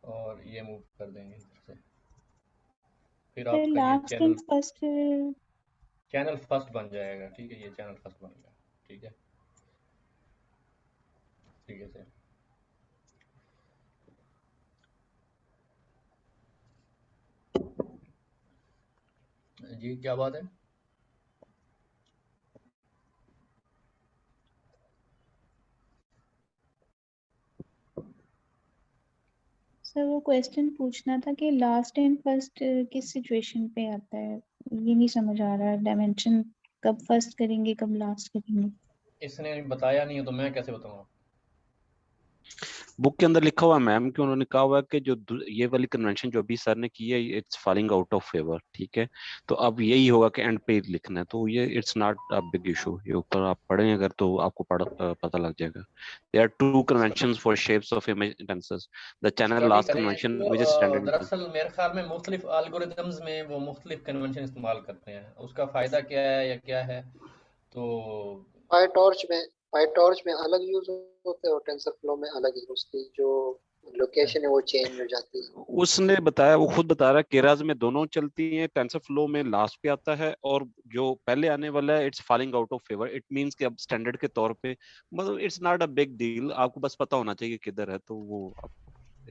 और ये मूव कर देंगे इधर से। फिर फिर आपका ये last and first channel first बन जाएगा, ठीक है। ये चैनल फर्स्ट बन गया, ठीक है, ठीक है सर। जी क्या बात है? सर वो क्वेश्चन पूछना था कि लास्ट एंड फर्स्ट किस सिचुएशन पे आता है, ये नहीं समझ आ रहा है। डायमेंशन कब फर्स्ट करेंगे कब लास्ट करेंगे? इसने बताया नहीं है तो मैं कैसे बताऊँ? बुक के अंदर लिखा हुआ है मैम कि उन्होंने कहा हुआ है कि जो ये वाली कन्वेंशन जो अभी सर ने की है it's falling out of favour, ठीक है। तो अब यही होगा कि एंड पे लिखना है, तो ये it's not a big issue. ये ऊपर आप पढ़ें अगर तो आपको पता लग जाएगा। There are two conventions for shapes of image tensors, the channel study last करें कन्वेंशन तो व्हिच इज स्टैंडर्ड। दरअसल मेरे ख्याल में मुख्तलिफ एल्गोरिदम्स में वो मुख्तलिफ कन्वेंशन इस्तेमाल करते हैं, उसका फ़ायदा क्या है या क्या है। तो पाईटॉर्च में अलग यूज होते हैं और टेंसरफ्लो में अलग ही, उसकी जो लोकेशन है वो चेंज हो जाती है। उसने बताया, वो खुद बता रहा है केराज में दोनों चलती हैं, टेंसरफ्लो में लास्ट पे आता है और जो पहले आने वाला है it's falling out of favour. It means कि अब स्टैंडर्ड के तौर पे मतलब it's not a big deal, आपको बस पता होना चाहिए किधर है, तो वो आप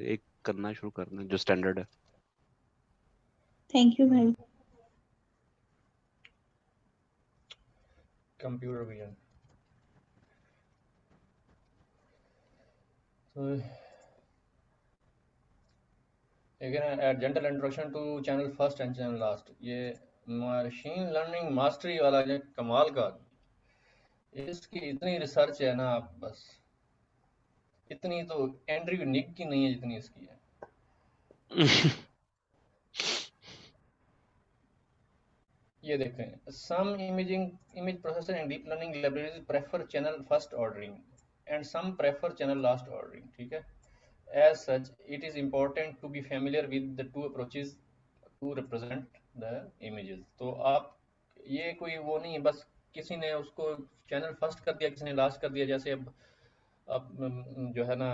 एक करना शुरू कर दें जो स्टैंडर्ड है। थैंक यू भाई। कंप्यूटर विजन तो again general introduction to channel first and channel last. ये मशीन लर्निंग मास्टरी वाला जो कमाल का, इसकी इतनी रिसर्च है ना, बस इतनी तो एंड्रयू निक की नहीं है जितनी इसकी है। ये देखें, some image processor and deep learning libraries prefer channel first ordering and some prefer channel last ordering, ठीक है। As such, it is important to be familiar with the two approaches to represent the images। तो आप ये कोई वो नहीं है बस किसी ने उसको चैनल फर्स्ट कर दिया किसी ने लास्ट कर दिया। जैसे अब जो है ना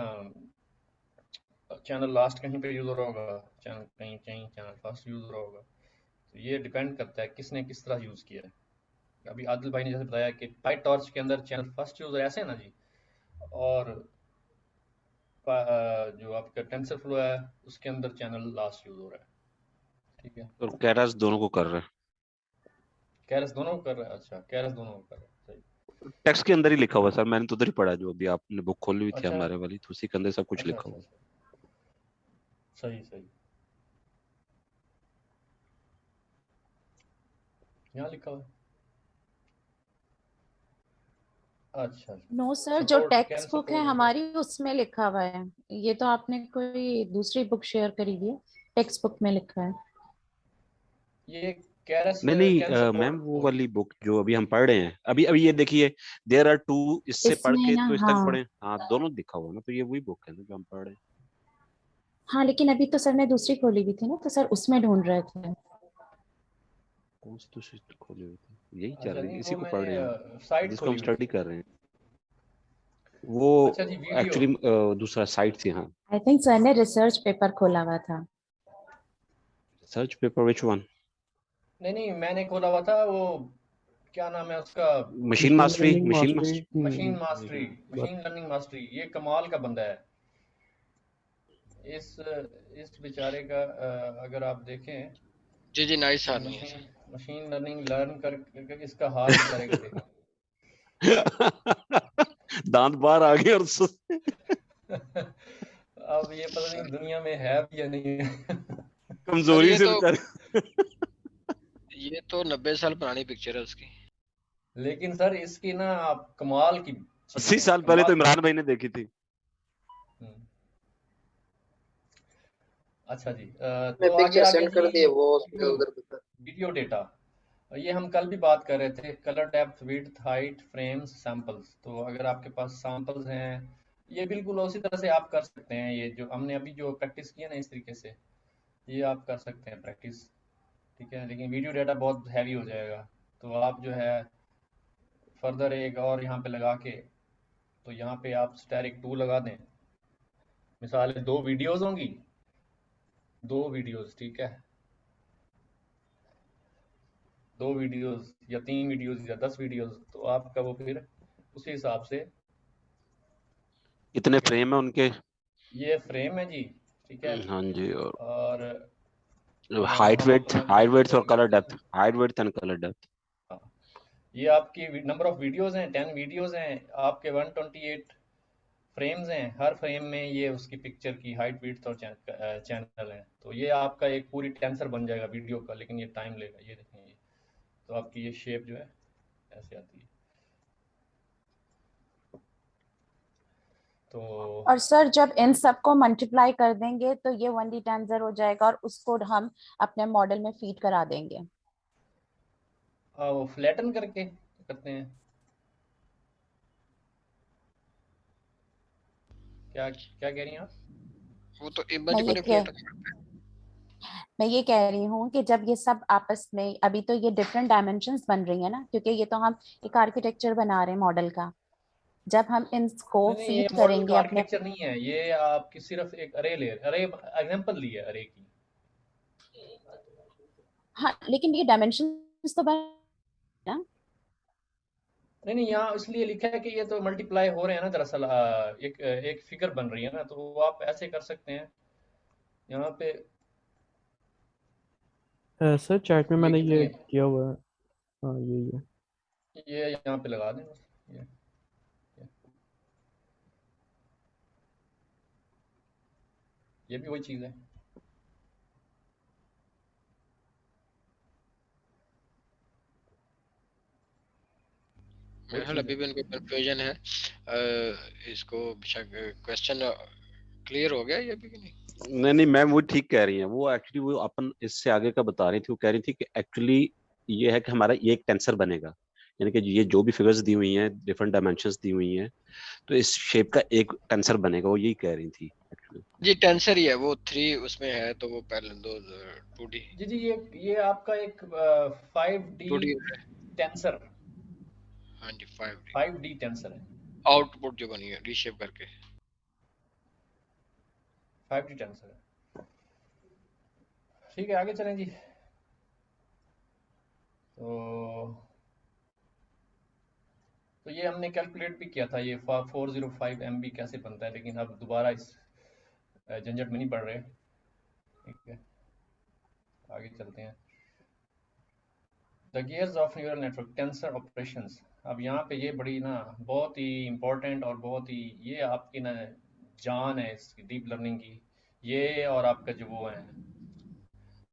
चैनल लास्ट कहीं पे यूज़ हो रहा होगा, चैनल कहीं कहीं चैनल फर्स्ट यूज़ हो रहा होगा। तो ये डिपेंड करता है किसने किस तरह यूज़ किया है। अभी आदिल भाई ने जैसे बताया कि पाई टॉर्च के अंदर चैनल फर्स्ट यूजर ऐसे है ना जी, और जो आपका टेंसर फ्लो है उसके अंदर चैनल लास्ट यूज हो रहा है। ठीक है, और कैरस दोनों को कर रहे हैं। कैरस दोनों को कर रहा है, अच्छा कैरस दोनों को कर रहा है, सही। टेक्स्ट के अंदर ही लिखा हुआ है सर, मैंने तो उधर ही पढ़ा, जो अभी आपने बुक खोली हुई थी अच्छा हमारे वाली, तो उसी के अंदर सब कुछ अच्छा लिखा अच्छा हुआ है। अच्छा, सही सही, यहाँ लिखा हुआ है, अच्छा अच्छा। नो सर, जो सपोर्ट कैन टेक्स्ट बुक है सपोर्ट होगा, हमारी उसमें लिखा हुआ है। ये तो आपने कोई दूसरी बुक शेयर करी हुई है, टेक्स्ट बुक में लिखा है। ये कैरस नहीं नहीं कैन मैम, सपोर्ट वो होगी। वाली बुक जो अभी हम पढ़ रहे हैं, अभी अभी ये देखिए, देयर आर टू, इससे पढ़ इसमें के ना, तो इस तक हाँ पढ़े, हाँ दोनों दिखा हुआ ना, तो ये वही बुक है ना जो हम पढ़ रहे हैं। हाँ, लेकिन अभी तो सर ने दूसरी खोली हुई थी ना, तो सर उसमें ढूंढ रहे थे। कौन सी दूसरी खोले हुए थे, यही चल अच्छा रही है, नहीं, इसी वो को पढ़ रहे हैं हम, मैंने साइट जिसको हम खोली हुई स्टडी थी। कर रहे हैं। वो अच्छा जी, वीडियो। एक्चुअली दूसरा साइट थी, हाँ। आई थिंक सर ने रिसर्च पेपर खोला हुआ था। Search paper which one? नहीं नहीं, मैंने खोला हुआ था वो, क्या नाम है उसका, machine machine mastery, learning machine mastery mastery. Machine mastery, बस। Machine learning mastery. ये कमाल का बंदा है। इस बेचारे का अगर आप देखें जी जी, नाइस कि आदमी है machine sir. Machine learning learn कर इसका हाल बेचारे का देखो। दांत बाहर आ गए और अब ये पता नहीं दुनिया में है भी या नहीं है। सर कमजोरी से बेचारे। ये तो 90 साल पुरानी पिक्चर है उसकी। लेकिन सर इसकी ना आप कमाल की चीजें 80 हैं, साल पहले तो कमाल की। इमरान भाई ने देखी थी। हम्म, अच्छा जी, मैं तो आगे पिक्चर आगे सेंड जी, कर दिए वो वीडियो, उधर पे। Video data. ये हम कल भी बात कर रहे थे, colour depth width height frames samples. तो अगर आपके पास सैंपल्स हैं, ये बिल्कुल उसी तरह से आप कर सकते हैं। ये जो हमने अभी जो प्रैक्टिस की है ना, इस तरीके से ये आप कर सकते हैं प्रैक्टिस। ठीक है, लेकिन वीडियो डाटा बहुत हैवी हो जाएगा, तो आप जो है फर्दर एक और यहाँ पे लगा के, तो यहाँ पे आप स्टैटिक 2 लगा दें। मिसाल है 2 वीडियोस होंगी, 2 वीडियोस, ठीक है, 2 वीडियोस या 3 वीडियोस या 10 वीडियोस, तो आपका वो फिर उसी हिसाब से। कितने फ्रेम है उनके? ये फ्रेम है जी, ठीक है। हाँ जी, और हाइट हम वेड्थ, अपना हाइट यूज वेड्थ और करेंगे। Colour depth, height width and colour depth. हाँ, ये आपकी नंबर ऑफ वीडियोस हैं, 10 वीडियोस हैं आपके, 128 फ्रेम्स हैं। हर फ्रेम में ये उसकी पिक्चर की हाइट विड्थ और चैनल है। तो ये आपका एक पूरी टेंसर बन जाएगा वीडियो का, लेकिन ये टाइम लेगा। ये देखें, ये तो आपकी ये शेप जो है ऐसे आती है। तो और सर जब इन सबको मल्टीप्लाई कर देंगे तो ये 1D टेंसर हो जाएगा, और उसको हम अपने मॉडल में फीड करा देंगे। वो फ्लैटन करके करते हैं, क्या क्या कह रही हैं आप? वो तो मैं इमेज ये कह मैनिपुलेटर करते हैं। मैं ये कह रही हूँ कि जब ये सब आपस में, अभी तो ये डिफरेंट डायमेंशंस बन रही है ना, क्योंकि ये तो हम एक आर्किटेक्चर बना रहे हैं मॉडल का। जब हम इनको नहीं नहीं, ये फीड मॉडल करेंगे का अपने, आर्किटेक्चर नहीं है, ये आपकी सिर्फ एक अरे लेयर, अरे एग्जांपल ली है अरे की। हाँ लेकिन ये डायमेंशंस तो बन ना। नहीं नहीं, यहाँ इसलिए लिखा है कि ये तो मल्टीप्लाई हो रहे हैं ना दरअसल, एक एक फिगर बन रही है ना, तो वो आप ऐसे कर सकते हैं यहाँ पे। सर चैट में ये मैंने कितनी ये है, किया हुआ है। हाँ यही है। ये यहाँ पे लगा दें बस। ये ये भी वही चीज़ है। मेरे वही ख्याल चीज़ अभी है। भी उनको कंफ्यूजन है। इसको क्वेश्चन क्लियर हो गया ये अभी कि नहीं? नहीं नहीं मैम, वो ठीक कह रही हैं, वो एक्चुअली वो अपन इससे आगे का बता रही थी। वो कह रही थी कि एक्चुअली ये है कि हमारा ये एक टेंसर बनेगा, यानी कि ये जो भी फिगर्स दी हुई हैं, डिफरेंट डायमेंशंस दी हुई हैं, तो इस शेप का एक टेंसर बनेगा, वो यही कह रही थी एक्चुअली। जी टेंसर ही है वो, 3 उसमें है तो वो पहले दो 2D। जी जी, ये आपका एक 5D 2D। टेंसर, हाँ जी, 5D 5D टेंसर है, आउटपुट जो बनी है रीशेप करके। 5D टेंसर है। ठीक है, आगे चलें जी। तो ये हमने कैलकुलेट भी किया था, ये 405 MB कैसे बनता है, लेकिन अब दोबारा इस झंझट में नहीं पड़ रहे। ठीक है, आगे चलते हैं। The gears of neural network, tensor operations. अब यहाँ पे ये बड़ी ना बहुत ही इम्पोर्टेंट और बहुत ही ये आपकी ना जान है इसकी डीप लर्निंग की, ये और आपका जो वो है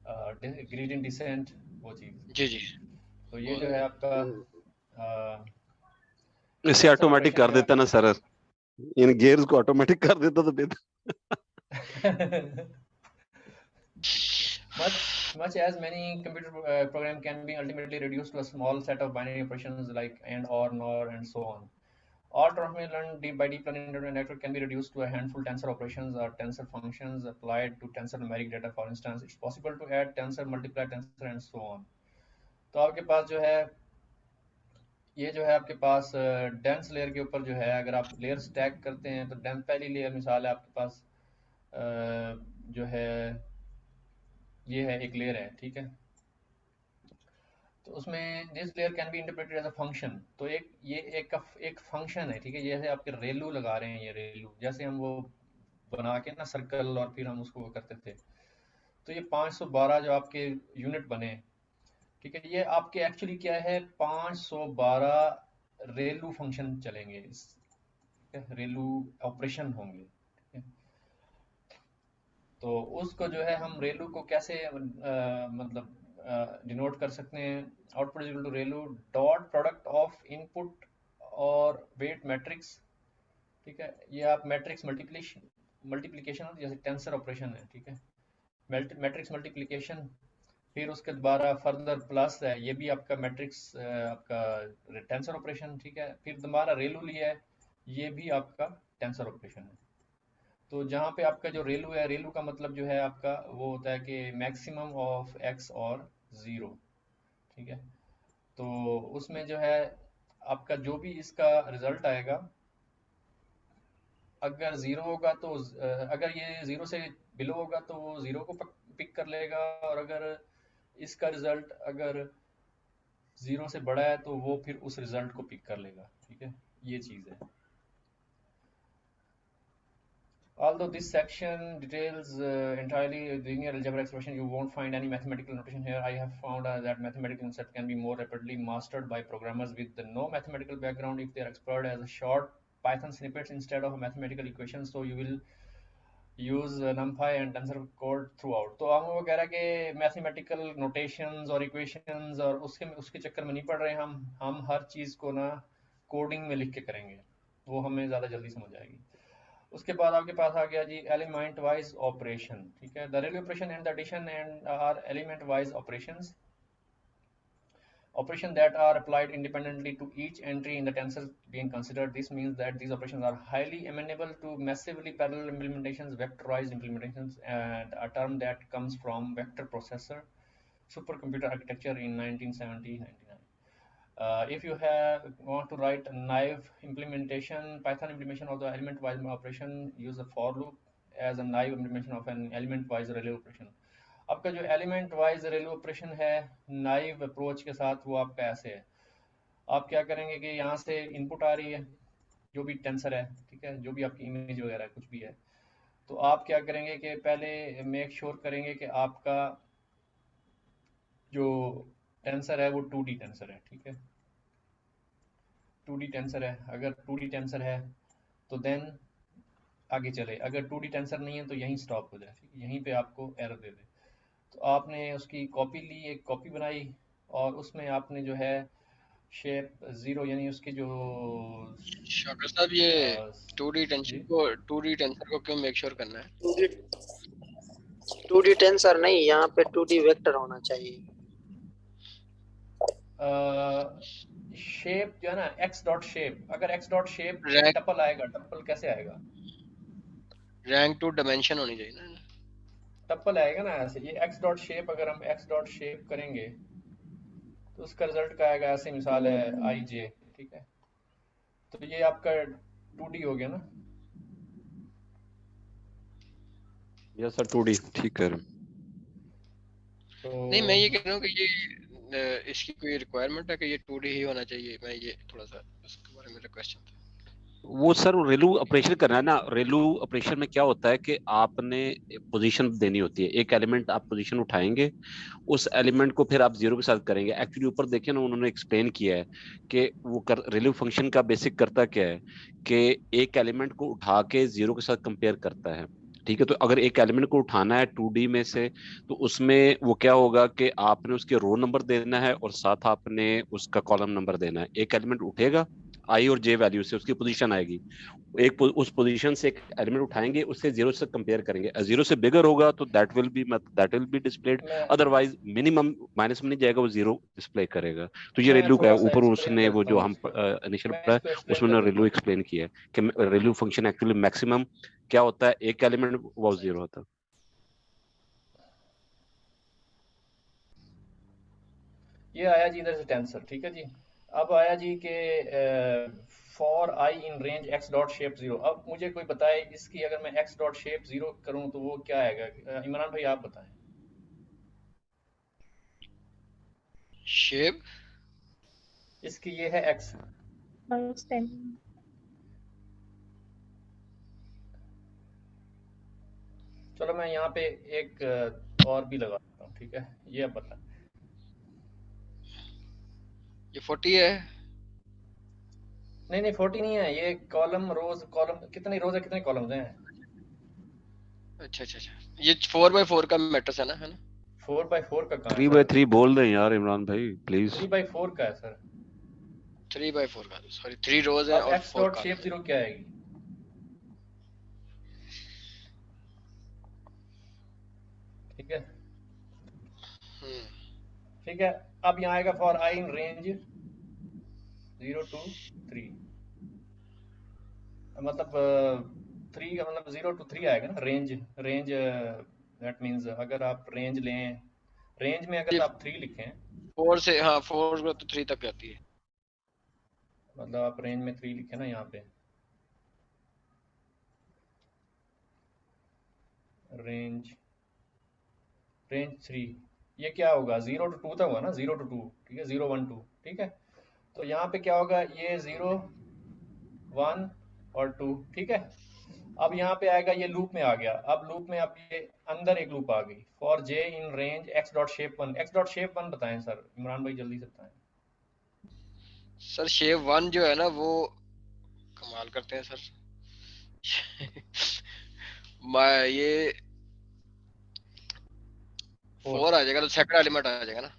ग्रेडियंट डिसेंट वो चीज़। जी जी। तो ये जो है आपका इसे ऑटोमेटिक कर देता ना सर, इन गियर्स को ऑटोमेटिक कर देता तो बेहतर। much as many computer program can be ultimately reduced to a small set of binary operations like and, or, nor, and so on. All transformation learned by deep learning neural network can be reduced to a handful tensor operations or tensor functions applied to tensor numeric data. For instance, it's possible to add tensor, multiply tensor, and so on. तो आपके पास जो है ये जो है आपके पास dense layer के ऊपर जो है, अगर आप लेयर स्टैक करते हैं तो डेंस पहली लेयर मिसाल है आपके पास जो है ये है एक लेयर है, ठीक है। तो उसमें this layer can be interpreted as a function. तो ये एक फंक्शन है, ठीक है। जैसे आपके रेलू लगा रहे हैं, ये रेलू जैसे हम वो बना के ना सर्कल और फिर हम उसको वो करते थे। तो ये 512 जो आपके यूनिट बने, ठीक है, ये आपके एक्चुअली क्या है 512 रेलू फंक्शन चलेंगे, रेलू ऑपरेशन होंगे, ठीक है। तो उसको जो है हम रेलू को कैसे मतलब डिनोट कर सकते हैं। Output is equal to relu dot product of input और वेट मैट्रिक्स, ठीक है। ये आप मैट्रिक्स मल्टीप्लिकेशन जैसे टेंसर ऑपरेशन है, ठीक है, मैट्रिक्स मल्टीप्लिकेशन, फिर उसके दोबारा फर्दर प्लस है, ये भी आपका मैट्रिक्स आपका टेंसर ऑपरेशन, ठीक है। फिर दोबारा रेलू लिया है, ये भी आपका टेंसर ऑपरेशन है। तो जहाँ पे आपका जो रेलू है, रेलू का मतलब जो है आपका वो होता है कि मैक्सिमम ऑफ एक्स और 0, ठीक है। तो उसमें जो है आपका जो भी इसका रिजल्ट आएगा, अगर 0 होगा तो अगर ये 0 से बिलो होगा तो वो 0 को पिक कर लेगा, और अगर इसका रिजल्ट अगर 0 से बड़ा है तो वो फिर उस रिजल्ट को पिक कर लेगा, ठीक है। ये चीज़ है। Although this section details entirely linear algebra expression, you won't find any mathematical notation here. I have found that mathematical concept can be more rapidly mastered by programmers with no mathematical background if they are expert as a short Python snippets instead of mathematical equations. So you will use NumPy and tensor code throughout. तो हम वो कह रहा है कि mathematical notations और equations और उसके चक्कर में नहीं पड़ रहे हम हर चीज़ को ना कोडिंग में लिख के करेंगे, वो हमें ज़्यादा जल्दी समझ आएगी। उसके बाद आपके पास आ गया जी एलिमेंट वाइज ऑपरेशन, ठीक है। The relu operation and the addition and are element wise operations, operation that are applied independently to each entry in the tensor being considered. This means that these operations are highly amenable to massively parallel implementations, vectorized implementations, and a term that comes from vector processor supercomputer architecture in 1970-99. If you want to write a naive implementation, Python implementation of the element-wise operation, use a for loop as a naive implementation of an element-wise relay operation. आपका जो element-wise relay operation है naive approach के साथ, वो आपका ऐसे है। आप क्या करेंगे कि यहाँ से input आ रही है, जो भी टेंसर है, ठीक है, जो भी आपकी इमेज वगैरह कुछ भी है, तो आप क्या करेंगे कि पहले मेक श्योर करेंगे कि आपका जो टेंसर है वो 2D टेंसर है, ठीक है। 2D टेंसर है, अगर 2D टेंसर है तो देन आगे चले, अगर 2D टेंसर नहीं है तो यहीं स्टॉप हो जाए, ठीक है, यहीं पे आपको एरर दे दे। तो आपने उसकी कॉपी ली, एक कॉपी बनाई, और उसमें आपने जो है शेप 0 यानी उसके जो शाकर साहब ये 2D टेंसर को क्यों मेक श्योर करना है? 2D टेंसर नहीं, यहाँ पे 2D वेक्टर होना चाहिए। शेप जो है ना x डॉट शेप, अगर x डॉट शेप टपल आएगा, टपल कैसे आएगा? रैंक टू डायमेंशन होनी चाहिए ना, टपल आएगा ना ऐसे। ये x डॉट शेप, अगर हम x डॉट शेप करेंगे तो उसका रिजल्ट क्या आएगा, ऐसे मिसाल है ij, ठीक है। तो ये आपका 2D हो गया ना। यस सर 2D, ठीक है। नहीं मैं ये कह रहा हूँ कि ये इसकी कोई रिक्वायरमेंट है कि ये 2D ही होना चाहिए, मैं ये थोड़ा सा उसके बारे सॉरी मेरा क्वेश्चन था। वो सर रेलू ऑपरेशन करना है ना। रेलू ऑपरेशन में क्या होता है कि आपने पोजीशन देनी होती है। एक एलिमेंट आप पोजीशन उठाएंगे, उस एलिमेंट को फिर आप जीरो के साथ करेंगे। एक्चुअली ऊपर देखें ना, उन्होंने एक्सप्लेन किया है कि वो रेलू फंक्शन का बेसिक करता क्या है कि एक एलिमेंट को उठा के जीरो के साथ कंपेयर करता है। ठीक है, तो अगर एक एलिमेंट को उठाना है 2D में से, तो उसमें वो क्या होगा कि आपने उसके रो नंबर देना है और साथ आपने उसका कॉलम नंबर देना है। एक एलिमेंट उठेगा, आई और जे वैल्यू से उसकी पोजीशन आएगी। उस पोजीशन से एक एलिमेंट उठाएंगे, उससे जीरो से कंपेयर करेंगे। जीरो से बिगर होगा तो दैट विल बी डिस्प्लेड, मैं अदरवाइज मिनिमम माइनस में नहीं जाएगा, वो जीरो डिस्प्ले करेगा। तो ये मैं रेलू का है। थोड़ा सा ऊपर एक्सप्लेन उसने वो करता जो हूँ हम इसको। इनिशियल मैं पढ़ा इसको है एक्सप्लेन उसमें कर उन्होंने देता रेलू हूँ। एक्सप्लेन किया है कि रेलू फंक्शन एक्चुअली मैक्सिमम क्या होता है, एक एलिमेंट वो जीरो होता है। ये आया जी इधर से टेंसर, ठीक है जी। अब आया जी के for I in range x dot shape zero. अब मुझे कोई बताए इसकी, अगर मैं एक्स डॉट शेप जीरो करूं तो वो क्या आएगा? इमरान भाई आप बताएं। शेप इसकी ये है एक्स। चलो मैं यहाँ पे एक और भी लगा देता हूँ, ठीक है। ये अब बता, ये 40 है। नहीं नहीं 40 नहीं है ये। कॉलम रोज, कॉलम कितने रोज है कितने कॉलम्स हैं? अच्छा अच्छा अच्छा, ये 4x4 का मैट्रिक्स है ना? 4x4 का कहाँ है 3 बाय सर? 3 बोल दें यार इमरान भाई प्लीज। 3x4 का है सर। 3x4 का, सॉरी 3 रोज हैं अब और x 4 dot shape column. Zero क्या आएगी? ठीक है, ठीक है। अब यहाँ आएगा for I in range 0 to 3, मतलब 3 का मतलब 0 to 3 आएगा ना। रेंज रेंज दैट मीन्स अगर आप रेंज लें, रेंज में अगर ये आप 3 लिखें, 4 से, हाँ 4 तो 3 तक जाती है। मतलब आप रेंज में 3 लिखें ना यहाँ पे, रेंज रेंज 3, ये क्या होगा? 0 to 2 तक होगा ना, 0 to 2, ठीक है, 0 1 2, ठीक है। तो यहाँ पे क्या होगा? ये 0 1 और 2, ठीक है। अब यहाँ पे आएगा, ये लूप में आ गया। अब लूप में अब ये अंदर एक लूप आ गई, for J in range x dot shape one. X dot shape one बताएं सर, इमरान भाई जल्दी से बताएं। सर शेप 1 जो है ना वो कमाल करते हैं सर। मैं ये 4 आ जाएगा तो सेकंड एलिमेंट आ जाएगा ना,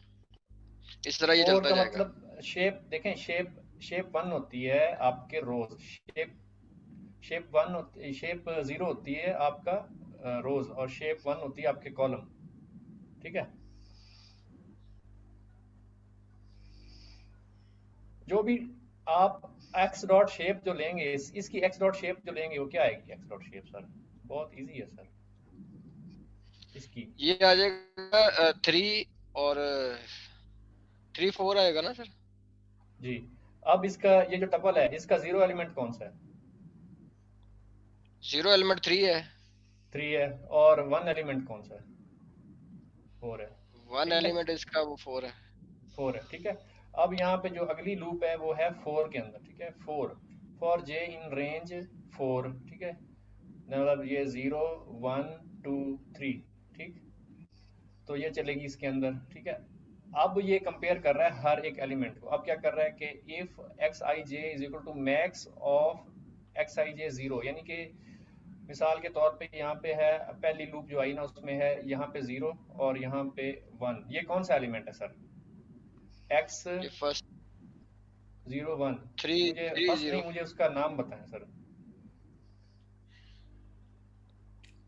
इस तरह ये 4 चलता का जाएगा। मतलब शेप देखें, शेप 1 होती है आपके रोज, शेप 1 होती, शेप 0 होती है आपका रोज, और शेप 1 होती है आपके कॉलम, ठीक है। जो भी आप एक्स डॉट शेप जो लेंगे, इसकी एक्स डॉट शेप जो लेंगे वो क्या आएगी? एक्स डॉट शेप सर बहुत इजी है सर इसकी। ये आ जाएगा 3 और 3 4 आएगा ना सर? जी। अब इसका ये जो टपल है, इसका 0 एलिमेंट कौन सा है? 0 एलिमेंट 3 है। 3 है। और 1 एलिमेंट कौन सा है? 4 है, 1 ठीक है। एलिमेंट इसका वो 4 है। 4 है, ठीक है। अब यहाँ पे जो अगली लूप है वो है 4 के अंदर, ठीक है। 4 फॉर जे इन रेंज 4, ठीक है। मतलब ये 0 1 2 3, ठीक। तो ये चलेगी इसके अंदर, ठीक है। अब ये कंपेयर कर रहा है हर एक एलिमेंट को। अब क्या कर रहा है कि if x i j is equal to max of x i j 0, यानी कि मिसाल के तौर पे यहाँ पे है पहली लूप जो आई ना, उसमें है यहाँ पे 0 और यहाँ पे 1। ये कौन सा एलिमेंट है सर? एक्स ये फर्स्ट 0 1। 3 मुझे 3 फर्स्ट 0 नहीं, मुझे उसका नाम बताएं सर।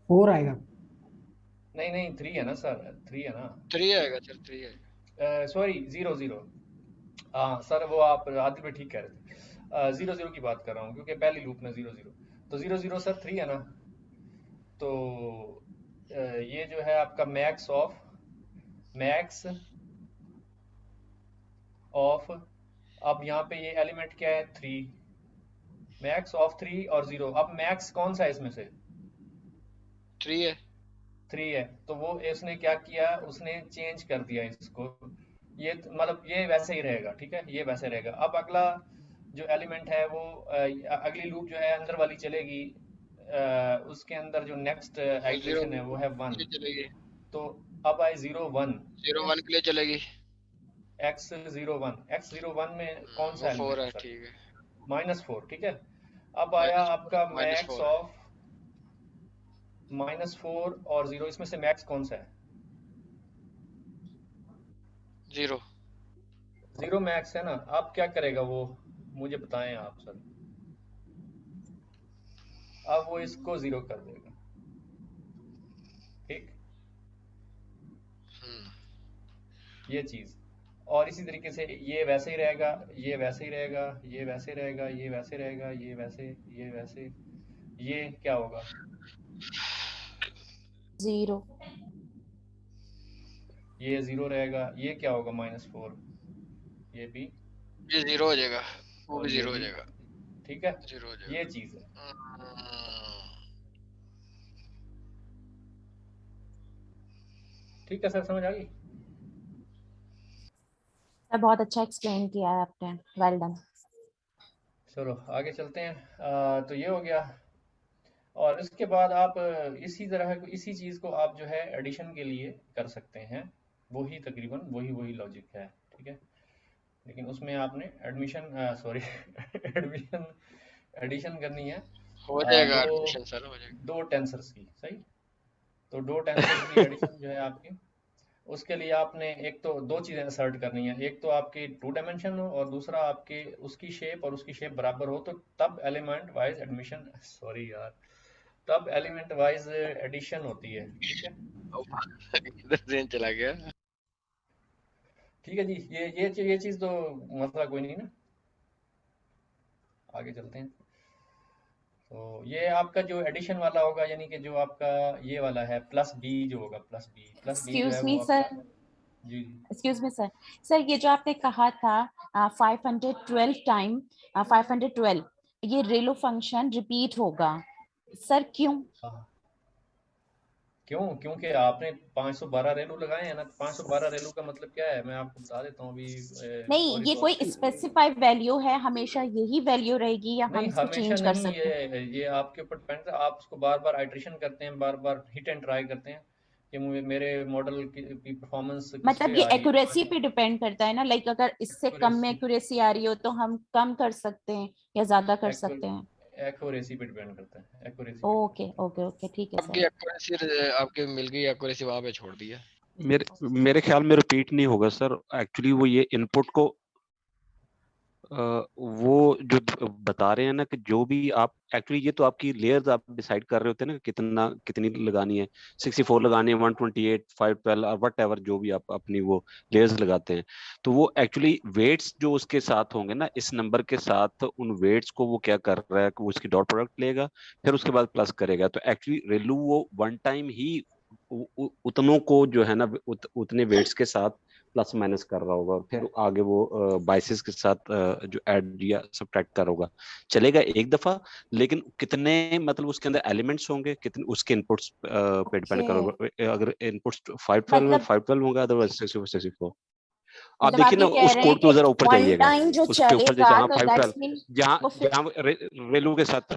4 आएगा। नहीं नहीं 3 है ना सर, 3 है ना। 3 आएगा सर, 3 आएगा। सॉरी 0 0। हाँ सर वो आप आदिल में ठीक कह रहे थे। 0 0 की बात कर रहा हूँ क्योंकि पहली लूप में 0 0। तो 0 0 सर 3 है ना। तो ये जो है आपका मैक्स ऑफ, अब यहाँ पे ये एलिमेंट क्या है? 3, मैक्स ऑफ 3 और 0। अब मैक्स कौन सा है इसमें से? 3 है। 3 है। तो वो इसने क्या किया, उसने चेंज कर दिया इसको। ये मतलब ये वैसे ही रहेगा, ठीक है, ये वैसे रहेगा। अब अगला जो एलिमेंट है वो अगली लूप जो है अंदर वाली चलेगी, उसके अंदर जो नेक्स्ट जीरो आइटरेशन है वो है 1, चलेगी, तो अब आए 0 1, ठीक 0 है, 1 के लिए चलेगी। x01 में कौन सा वो 4 एलिमेंट है है, सर? ठीक है। -4, ठीक है। अब आया आपका मैक्स -4 है। ऑफ -4 और 0, इसमें से मैक्स कौन सा है? 0 0 मैक्स है ना। अब क्या करेगा वो, मुझे बताएं आप सर। अब वो इसको 0 कर देगा, ठीक, ये चीज। और इसी तरीके से ये वैसे ही रहेगा, ये वैसे ही रहेगा, ये वैसे रहेगा, ये वैसे रहेगा, ये वैसे, ये वैसे, ये क्या होगा? 0 ये 0 रहेगा, ये क्या होगा? -4, ये भी, ये 0 हो जाएगा, वो और भी ये 0 हो भी, जाएगा, ठीक है। 0 हो ये जाएगा। चीज है, ठीक है सर, समझ आ गई? सर बहुत अच्छा एक्सप्लेन किया है आपने, वेल डन। चलो आगे चलते हैं। तो ये हो गया। और इसके बाद आप इसी तरह इसी चीज को आप जो है एडिशन के लिए कर सकते हैं, वही तकरीबन वही लॉजिक है, ठीक है। लेकिन उसमें आपने सॉरी एडमिशन एडिशन करनी है हो जाएगा दो एडमिशन सर, हो जाएगा। दो टेंसर्स की, सही। तो दो टेंसर्स की एडिशन जो है आपकी, उसके लिए आपने एक तो दो चीजें असर्ट करनी है, एक तो आपकी 2 डायमेंशन हो और दूसरा आपकी उसकी शेप और उसकी शेप बराबर हो, तो तब एलिमेंट वाइज एडमिशन, सॉरी यार, तब एलिमेंट वाइज एडिशन होती है, ठीक है। किधर ट्रेन चला गया। ठीक है जी, ये चीज तो मसला कोई नहीं ना। आगे चलते हैं। तो ये आपका जो एडिशन वाला होगा, यानी कि जो आपका ये वाला है प्लस बी जो होगा, प्लस बी जो है एक्सक्यूज मी वो सर, आपका, जी जी। Excuse me sir. सर ये जो आपने कहा था 512 टाइम 512, ये रेलो फंक्शन रिपीट होगा सर, क्यों? हाँ, क्यों? क्योंकि आपने 512 रेलू लगाए हैं ना। 512 रेलू का मतलब क्या है, मैं आपको बता देता हूँ अभी नहीं, फौरी ये तौर कोई पे। स्पेसिफाइड वैल्यू है, हमेशा यही वैल्यू रहेगी या हम नहीं, इसको हमेशा चेंज कर नहीं, सकते हैं? ये आपके ऊपर डिपेंड है। आप उसको बार बार आइट्रेशन करते हैं, बार बार हिट एंड ट्राई करते हैं कि मेरे मॉडल की परफॉर्मेंस किस मतलब पे ये आ रही है। एक्यूरेसी पे डिपेंड करता है ना, लाइक अगर इससे कम में एक्यूरेसी एक्यूरेसी आ रही हो तो हम कम कर सकते हैं या ज्यादा कर सकते हैं? एक्यूरेसी पे डिपेंड करता है, एक्यूरेसी पे डिपेंड ओके करता ओके ओके, ठीक है आपकी सर। एक्यूरेसी, आपके मिल गई एक्यूरेसी, वहां पे छोड़ दिया। मेरे ख्याल में रिपीट नहीं होगा सर। एक्चुअली वो ये इनपुट को वो जो बता रहे हैं ना कि जो भी आप एक्चुअली, ये तो आपकी लेयर्स आप डिसाइड कर रहे होते हैं ना कि कितनी लगानी है, 64 लगानी है, 128, 512 और वट एवर, जो भी आप अपनी वो लेयर्स लगाते हैं। तो वो एक्चुअली वेट्स जो उसके साथ होंगे ना, इस नंबर के साथ उन वेट्स को वो क्या कर रहा है कि वो उसकी डॉट प्रोडक्ट लेगा, फिर उसके बाद प्लस करेगा। तो एक्चुअली रेलू वो वन टाइम ही उतनों को जो है ना उतने वेट्स के साथ प्लस माइनस कर रहा होगा, फिर आगे वो बाइसेस के साथ जो ऐड या सब्ट्रैक्ट कर होगा, चलेगा एक दफा। लेकिन कितने मतलब उसके अंदर एलिमेंट्स होंगे, कितने उसके इनपुट्स पे डिपेंड ओके, करोगे। अगर इनपुट्स 512 है, मतलब 512 होगा, अदरवाइज 64 64। आप मतलब आप देखिए ना ये कह उस रहे हैं कोड कि पे जरा ऊपर वन जाइएगा, टाइम जो उसके ऊपर जैसे, चलेगा हाँ तो 512, दैट्स मीन जहाँ वो फिर। जहाँ रेलू के साथ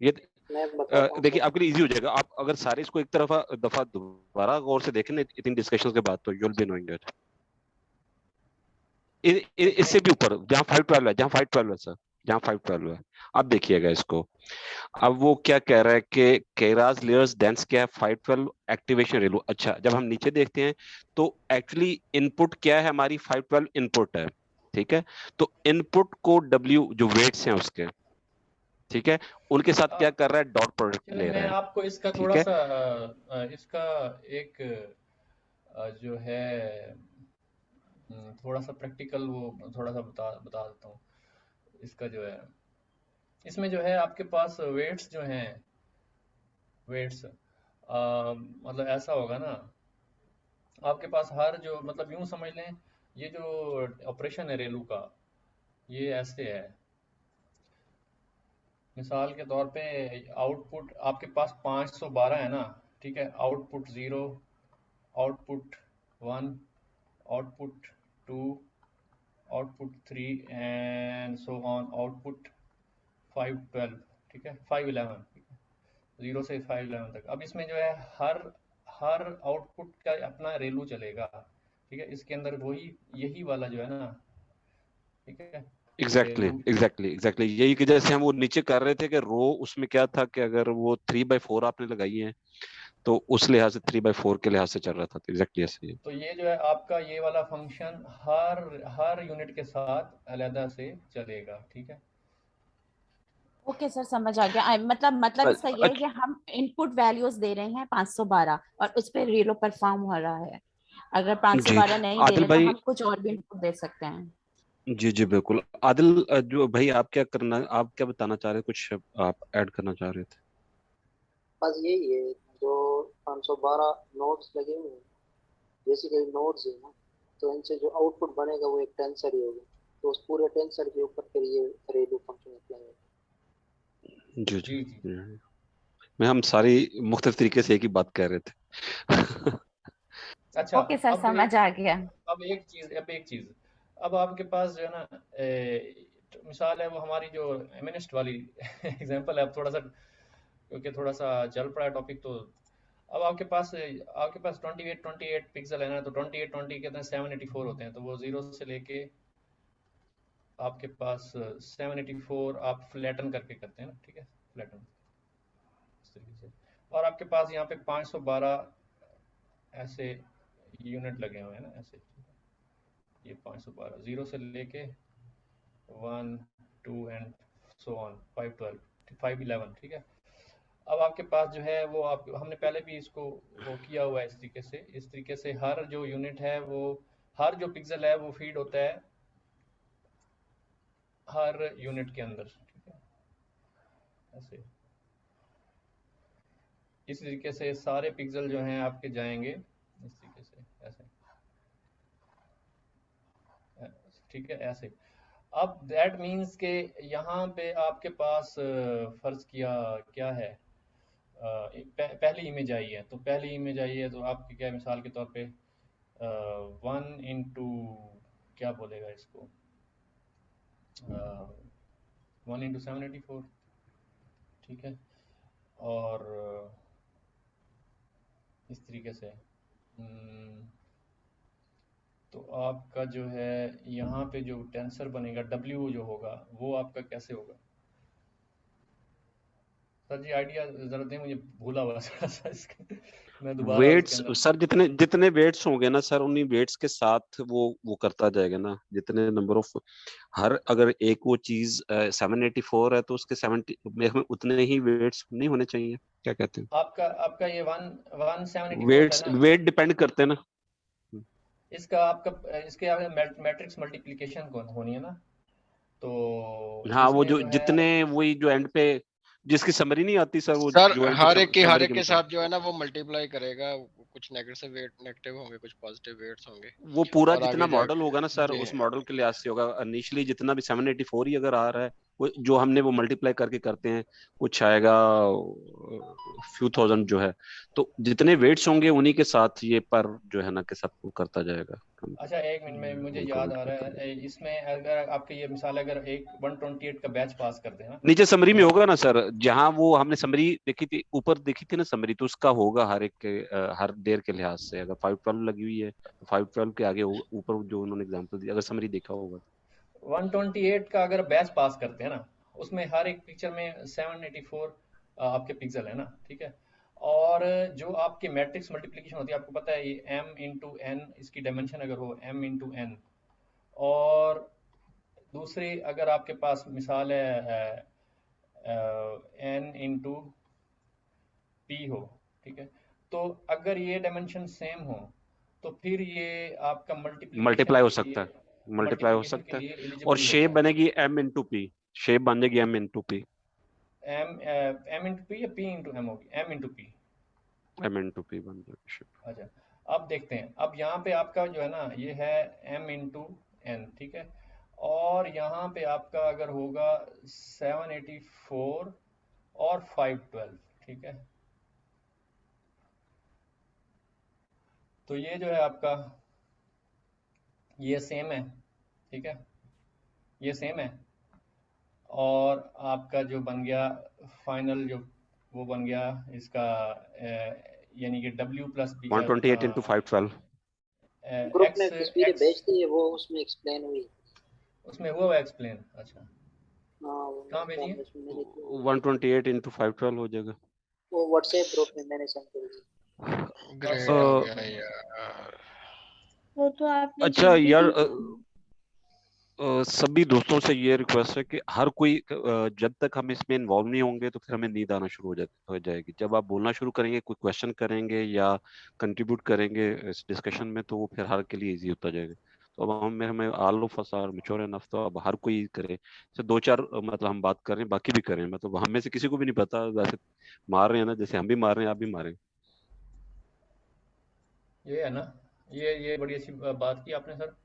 ये मैं बताता हूँ देखिए सर। आपके लिए इजी हो जाएगा। आप अगर सारे इसको एक दफा दोबारा गौर से देखें ना इतनी डिस्कशन के बाद, तो यूल बी नोइंग इट। इससे भी ऊपर जहाँ 512 है, जहाँ 512 है सर, जहाँ 512 है, अब देखिएगा इसको। अब वो क्या कह रहा है कि केरास लेयर्स डेंस क्या है, 512 एक्टिवेशन रेलू। अच्छा, जब हम नीचे देखते हैं तो एक्चुअली इनपुट क्या है, हमारी 512 इनपुट है, ठीक है। तो इनपुट को W जो वेट्स हैं उसके, ठीक है, उनके साथ क्या कर रहा है, डॉट प्रोडक्ट चले ले मैं रहा है, आपको इसका ठीक थोड़ा है। सा इसका एक जो है थोड़ा सा प्रैक्टिकल वो थोड़ा सा बता देता हूँ। इसका जो है, इसमें जो है आपके पास वेट्स जो हैं, वेट्स मतलब ऐसा होगा ना, आपके पास हर जो मतलब यूं समझ लें, ये जो ऑपरेशन है रेलू का, ये ऐसे है। मिसाल के तौर पे आउटपुट आपके पास 512 है ना, ठीक है। Output 0, output 1, output 2, output 3 and so on output 512, ठीक है, 511, ठीक है, 0 से 511 तक। अब इसमें जो है हर हर आउटपुट का अपना रेलू चलेगा, ठीक है, इसके अंदर वही यही वाला जो है ना, ठीक है, एग्जैक्टली रेलू। एग्जैक्टली एग्जैक्टली यही कि जैसे हम वो नीचे कर रहे थे कि रो उसमें क्या था कि अगर वो 3/4 आपने लगाई है तो उस लिहाज से 3/4 के लिहाज से चल रहा था, तो एग्जैक्टली ऐसे ही तो ये जो है आपका ये वाला फंक्शन हर हर यूनिट के साथ अलग से चलेगा, ठीक है। ओके सर, समझ आ गया। मतलब इसका ये है कि हम इनपुट वैल्यूज दे रहे हैं 512 और उस पर रीलो परफॉर्म हो रहा है। अगर जी 512 नहीं दे आदिल रहे तो भाई, हम कुछ और भी इनपुट दे सकते हैं। जी जी बिल्कुल। आदिल जो भाई आप क्या करना, आप क्या बताना चाह रहे थे, कुछ आप ऐड करना चाह रहे थे? बस यही है, जो 512 नोड्स लगे हुए हैं, बेसिकली नोड्स है ना, तो इनसे जो आउटपुट बनेगा वो एक टेंसर ही होगा, तो उस पूरे टेंसर के ऊपर फिर ये रेडू फंक्शन अप्लाई होगा। जी जी जी जी। जी। मैं हम सारी मुख्तलिफ तरीके से एक ही बात कह रहे थे। अच्छा, ओके सर, समझ आ गया। अब एक चीज, अब आपके पास जो है ना मिसाल है वो हमारी जो एमिनिस्ट वाली एग्जांपल है, अब थोड़ा सा क्योंकि थोड़ा सा चल पड़ा है टॉपिक, तो अब आपके पास 28 पिक्सल है ना, तो 28 कितने 784 होते हैं, तो वो 0 से लेके आपके पास 784 आप फ्लैटन करके करते हैं ना, ठीक है, फ्लैटन इस तरीके से। और आपके पास यहाँ पे 512 ऐसे यूनिट लगे हुए हैं ना, ऐसे, ये 512 0 से लेके 1 2 एंड सो ऑन 512 511, ठीक है। अब आपके पास जो है वो आप हमने पहले भी इसको वो किया हुआ है इस तरीके से हर जो यूनिट है वो हर जो पिक्सल है वो फीड होता है हर यूनिट के अंदर, ठीक है, ऐसे इस तरीके से सारे पिक्सल जो हैं आपके जाएंगे इस तरीके से, ऐसे, ठीक है, ऐसे। अब दैट मीन्स के यहाँ पे आपके पास फर्ज किया क्या है, पहली इमेज आई है, तो पहली इमेज आई है तो आपकी क्या है, मिसाल के तौर पे 1 इंटू क्या बोलेगा इसको, 1 इंटू 784, ठीक है, और इस तरीके से तो आपका जो है यहाँ पे जो टेंसर बनेगा W जो होगा वो आपका कैसे होगा? सर जी आइडिया जरा दें, मुझे भूला हुआ थोड़ा सा इसका, मैं दोबारा उसके वेट्स अंदर। सर, जितने जितने वेट्स होंगे ना सर, उन्हीं वेट्स के साथ वो करता जाएगा ना, जितने नंबर ऑफ हर अगर एक वो चीज 784 है तो उसके 70 में उतने ही वेट्स नहीं होने चाहिए, क्या कहते हैं? आपका आपका ये 1 है वेट्स ना, वेट डिपेंड करते हैं ना। इसका आपका इसके आगे मैट्रिक्स मल्टीप्लिकेशन होनी है ना, तो हाँ, वो इसमें जो जो है जितने वही जो एंड पे जिसकी समरी नहीं आती सर, वो सर जो एंड पे हर एक समरी के के मतलब साथ जो है ना वो मल्टीप्लाई करेगा, कुछ नेगेटिव होंगे, कुछ पॉजिटिव वेट्स होंगे, वो पूरा और जितना आगे मॉडल जाके होगा ना सर, जी उस मॉडल के लिहाज से होगा। इनिशियली जितना भी 784 ही अगर आ रहा है, वो जो हमने वो मल्टीप्लाई करके करते हैं, कुछ आएगा फ्यू थाउजेंड जो है, तो जितने वेट्स होंगे उन्हीं के साथ ये पर जो है ना कि सबको करता जाएगा, अच्छा, एक मिनट में मुझे उनको याद आ मल्टीप्लाई रहा करके। है इसमें अगर आपके ये मिसाल अगर एक 128 का बैच पास कर देना, नीचे समरी में तो होगा ना सर, जहां वो हमने समरी देखी थी, ऊपर देखी थी ना समरी, तो उसका होगा हर एक के हर देर के लिहाज से। अगर 512 लगी हुई है तो 512 के आगे ऊपर जो उन्होंने एग्जांपल दिया, अगर समरी देखा होगा। 128 का अगर बैच पास करते हैं ना, उसमें हर एक पिक्चर में 784 आपके पिक्सल है ना, ठीक है। और जो आपकी मैट्रिक्स मल्टीप्लिकेशन होती है, आपको पता है ये m इंटू एन, इसकी डायमेंशन अगर हो m इंटू एन, और दूसरी अगर आपके पास मिसाल है n इंटू पी हो, ठीक है, तो अगर ये डायमेंशन सेम हो तो फिर ये आपका मल्टीप्लाई हो सकता है, मल्टीप्लाई हो मल्टीप्लिकेशन के सकता है। लिए और एलिजिबल शेप होता है। बनेगी m इंटू पी, शेप बनेगी m into p. M into p या पी इंटू एम होगी, m into p. m into p बन जाएगी शेप। अच्छा, अब देखते हैं, अब यहाँ पे आपका जो है ना ये है m इंटू एन, ठीक है, और यहाँ पे आपका अगर होगा 784 और 512, ठीक है, तो ये जो है आपका ये सेम है, ठीक है, ये सेम है। और आपका जो बन गया फाइनल, जो वो बन गया इसका यानी कि W plus b 128 into 512 group में एक्स तस्वीरें एक्स भेज दी है, वो उसमें एक्सप्लेन हुई। उसमें हुआ हुआ एक्सप्लेन। अच्छा, हाँ कहाँ भेजी है? 128 into 512 हो जाएगा। वो व्हाट्सएप ग्रुप में मैंने सेंड कर दी। ग्रेट हो गया यार। वो तो आपने अच्छा जब भी यार, सभी दोस्तों से ये रिक्वेस्ट है कि हर कोई जब तक हम इसमें इन्वॉल्व नहीं होंगे तो फिर हमें नींद आना शुरू हो जाएगी। जब आप बोलना शुरू करेंगे, कोई क्वेश्चन करेंगे या कंट्रीब्यूट करेंगे इस डिस्कशन में, तो वो फिर हर के लिए इजी होता जाएगा। तो अब हमें all of us are mature enough, तो अब हर कोई करे। तो दो चार मतलब हम बात कर रहे हैं, बाकी भी करें, मतलब हम में से किसी को भी नहीं पता, वैसे मार रहे हैं ना, जैसे हम भी मार रहे हैं आप भी मारें। ये है ना, ये बड़ी अच्छी बात की आपने सर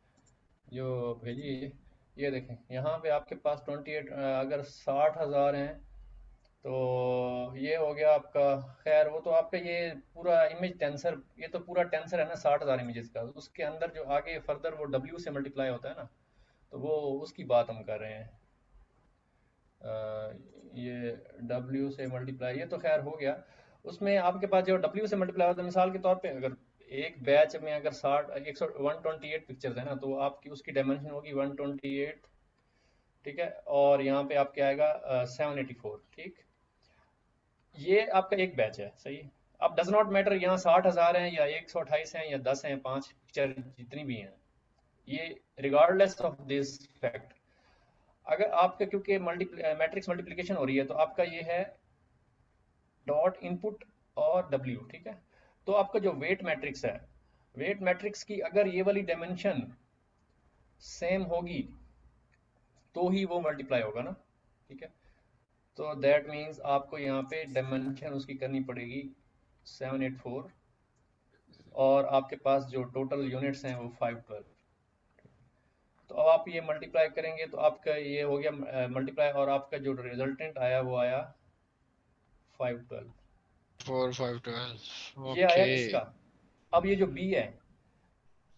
जो भेजी है। ये देखें यहाँ पे आपके पास 28 अगर 60,000 हैं तो ये हो गया आपका। खैर वो तो आपका ये पूरा इमेज टेंसर, ये तो पूरा टेंसर है ना 60,000 इमेजेस का। उसके अंदर जो आगे फर्दर वो W से मल्टीप्लाई होता है ना, तो वो उसकी बात हम कर रहे हैं। ये W से मल्टीप्लाई, ये तो खैर हो गया। उसमें आपके पास जो W से मल्टीप्लाई होता है, मिसाल के तौर पे अगर एक बैच में अगर 128 पिक्चर्स है ना, तो आपकी उसकी डायमेंशन होगी 128, ठीक है। और यहाँ पे आपके आएगा 784, ठीक। ये आपका एक बैच है, सही। अब डज नॉट मैटर यहाँ 60,000 हैं या 128 हैं या 10 हैं, 5 पिक्चर जितनी भी हैं, ये रिगार्डलेस ऑफ दिस फैक्ट, अगर आपका क्योंकि मैट्रिक्स मल्टीप्लिकेशन हो रही है, तो आपका ये है डॉट इनपुट और W, ठीक है। तो आपका जो वेट मैट्रिक्स है, वेट मैट्रिक्स की अगर ये वाली डायमेंशन सेम होगी तो ही वो मल्टीप्लाई होगा ना, ठीक है। तो दैट मीन्स आपको यहाँ पे डायमेंशन उसकी करनी पड़ेगी 784, और आपके पास जो टोटल यूनिट्स हैं वो 512। तो अब आप ये मल्टीप्लाई करेंगे तो आपका ये हो गया मल्टीप्लाई, और आपका जो रिजल्टेंट आया वो आया 512। 4512 ये आया ओके। इसका। अब ये जो B है,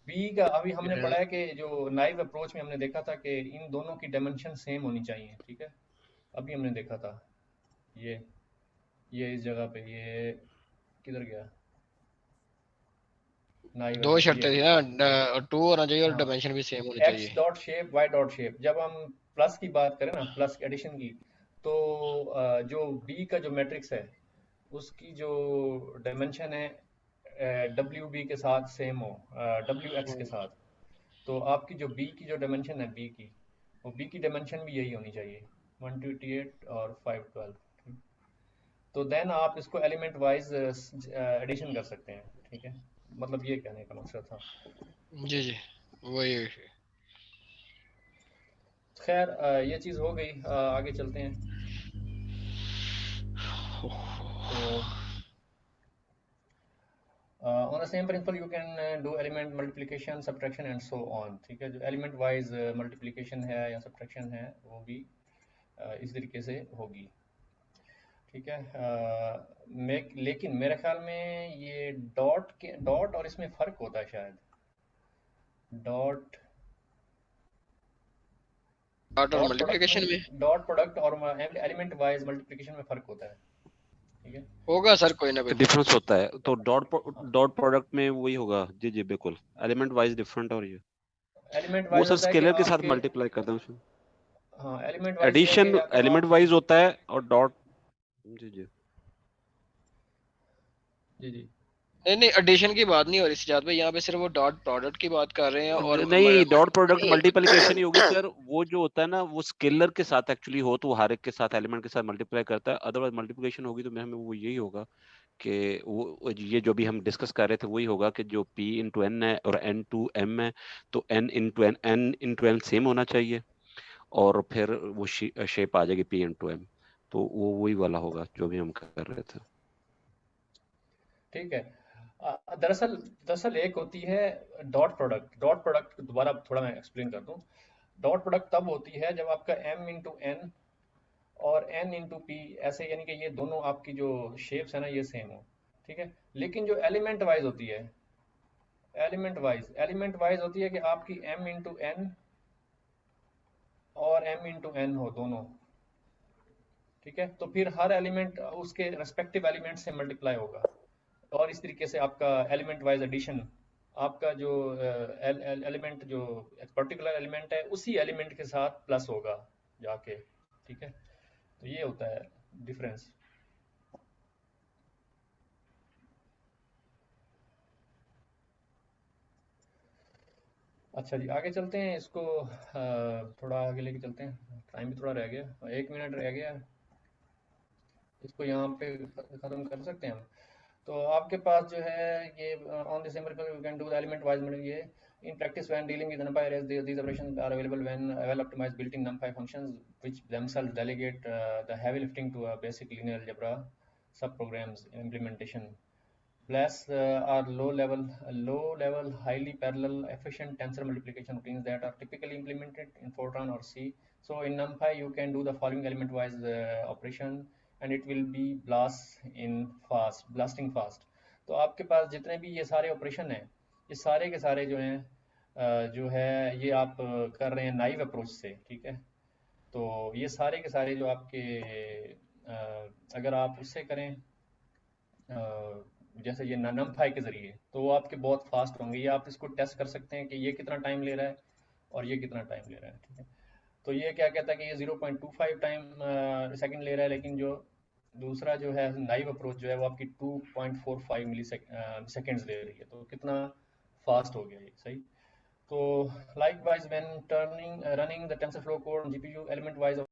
B का अभी हमने पढ़ा है कि जो नाइव अप्रोच में हमने देखा था कि इन दोनों की डायमेंशन सेम होनी चाहिए, ठीक है। अभी हमने देखा था ये इस जगह पे, ये किधर गया नाइव दो अप्रोच, शर्तें थी ना, 2 होना चाहिए और हाँ, डायमेंशन भी सेम होनी x चाहिए। Dot shape y dot shape. जब हम प्लस की बात करें ना, प्लस एडिशन की, तो जो B का जो मैट्रिक्स है उसकी जो डायमेंशन है WB के साथ सेम हो, WX के साथ, तो आपकी जो B की जो डायमेंशन है B की, वो B की डायमेंशन भी यही होनी चाहिए 128 और 512, ठीक। तो देन आप इसको एलिमेंट वाइज एडिशन कर सकते हैं, ठीक है। मतलब ये कहने का मकसद था। जी जी वही। खैर ये चीज़ हो गई, आगे चलते हैं। तो on the same principle you can do element multiplication, subtraction and so on, ठीक है। जो element wise multiplication है या subtraction है वो भी इस तरीके से होगी, ठीक है। लेकिन मेरे ख्याल में ये डॉट और इसमें फ़र्क होता है शायद। डॉट और मल्टीप्लिकेशन में डॉट प्रोडक्ट और एलिमेंट वाइज मल्टीप्लिकेशन में फ़र्क होता है, ठीक है। होगा सर कोई ना कोई डिफरेंस होता है, तो डॉट प्रोडक्ट में वही होगा। जी जी बिल्कुल, एलिमेंट वाइज डिफरेंट। और ये एलिमेंट वो वाइज सर होता है कि स्केलर के साथ आपके, मल्टीप्लाई करते हैं उसमें। हाँ एलिमेंट वाइज ये है एडिशन कि अगर एलिमेंट आप, वाइज होता है और डॉट। जी जी जी जी नहीं एडिशन की बात नहीं हो रही सिजाद भाई, यहाँ पे सिर्फ वो डॉट प्रोडक्ट की बात कर रहे हैं। और नहीं, डॉट प्रोडक्ट मल्टीप्लिकेशन ही होगी सर। वो जो होता है ना, वो स्केलर के साथ एक्चुअली हो तो हर एक के साथ एलिमेंट के साथ मल्टीप्लाई करता है। अदरवाइज मल्टीप्लिकेशन होगी तो मेरे में वो यही होगा कि वो ये जो भी हम डिस्कस कर रहे थे वही होगा कि जो P इंटू एन है और N टू M है, तो N इंटू एन सेम होना चाहिए, और फिर वो शेप आ जाएगी P इंटू M। तो वो वही वाला होगा जो भी हम कर रहे थे। ठीक है। दरअसल एक होती है डॉट प्रोडक्ट। डॉट प्रोडक्ट दोबारा थोड़ा मैं एक्सप्लेन कर दूं। डॉट प्रोडक्ट तब होती है जब आपका M इंटू एन और N इंटू पी ऐसे, यानी कि ये दोनों आपकी जो शेप्स है ना ये सेम हो, ठीक है। लेकिन जो एलिमेंट वाइज होती है, एलिमेंट वाइज होती है कि आपकी M इंटू एन और m इंटू n हो दोनों, ठीक है। तो फिर हर एलिमेंट उसके रेस्पेक्टिव एलिमेंट से मल्टीप्लाई होगा, और इस तरीके से आपका एलिमेंट वाइज एडिशन, आपका जो एलिमेंट जो पर्टिकुलर एलिमेंट है उसी एलिमेंट के साथ प्लस होगा जाके, ठीक है। तो ये होता है डिफरेंस। अच्छा जी, आगे चलते हैं, इसको थोड़ा आगे लेके चलते हैं, टाइम भी थोड़ा रह गया, 1 मिनट रह गया, इसको यहाँ पे ख़त्म कर सकते हैं हम। तो आपके पास जो है ये on this simple you can do the element wise model. ये in practice when dealing with NumPy arrays, these operations are available when well optimized built-in NumPy functions which themselves delegate the heavy lifting to a basic linear algebra subprograms implementation. Plus are low-level, highly parallel, efficient tensor multiplication routines that are typically implemented in Fortran or C. So in NumPy you can do the following element-wise operation and it will be blasting fast. तो आपके पास जितने भी ये सारे operation हैं, ये सारे के सारे जो हैं जो है ये आप कर रहे हैं नाइव अप्रोच से, ठीक है। तो ये सारे के सारे जो आपके अगर आप उससे करें जैसे ये NumPy के ज़रिए, तो वो आपके बहुत फास्ट होंगे। ये आप इसको टेस्ट कर सकते हैं कि ये कितना टाइम ले रहा है और ये कितना टाइम ले रहा है, ठीक है। तो ये क्या कहता है कि ये 0.25 टाइम सेकेंड ले रहा है, लेकिन जो दूसरा जो है नाइव अप्रोच जो है वो आपकी 2.45 मिली सेकेंड्स ले रही है। तो कितना फास्ट हो गया ये, सही। तो likewise when running the TensorFlow code on GPU element wise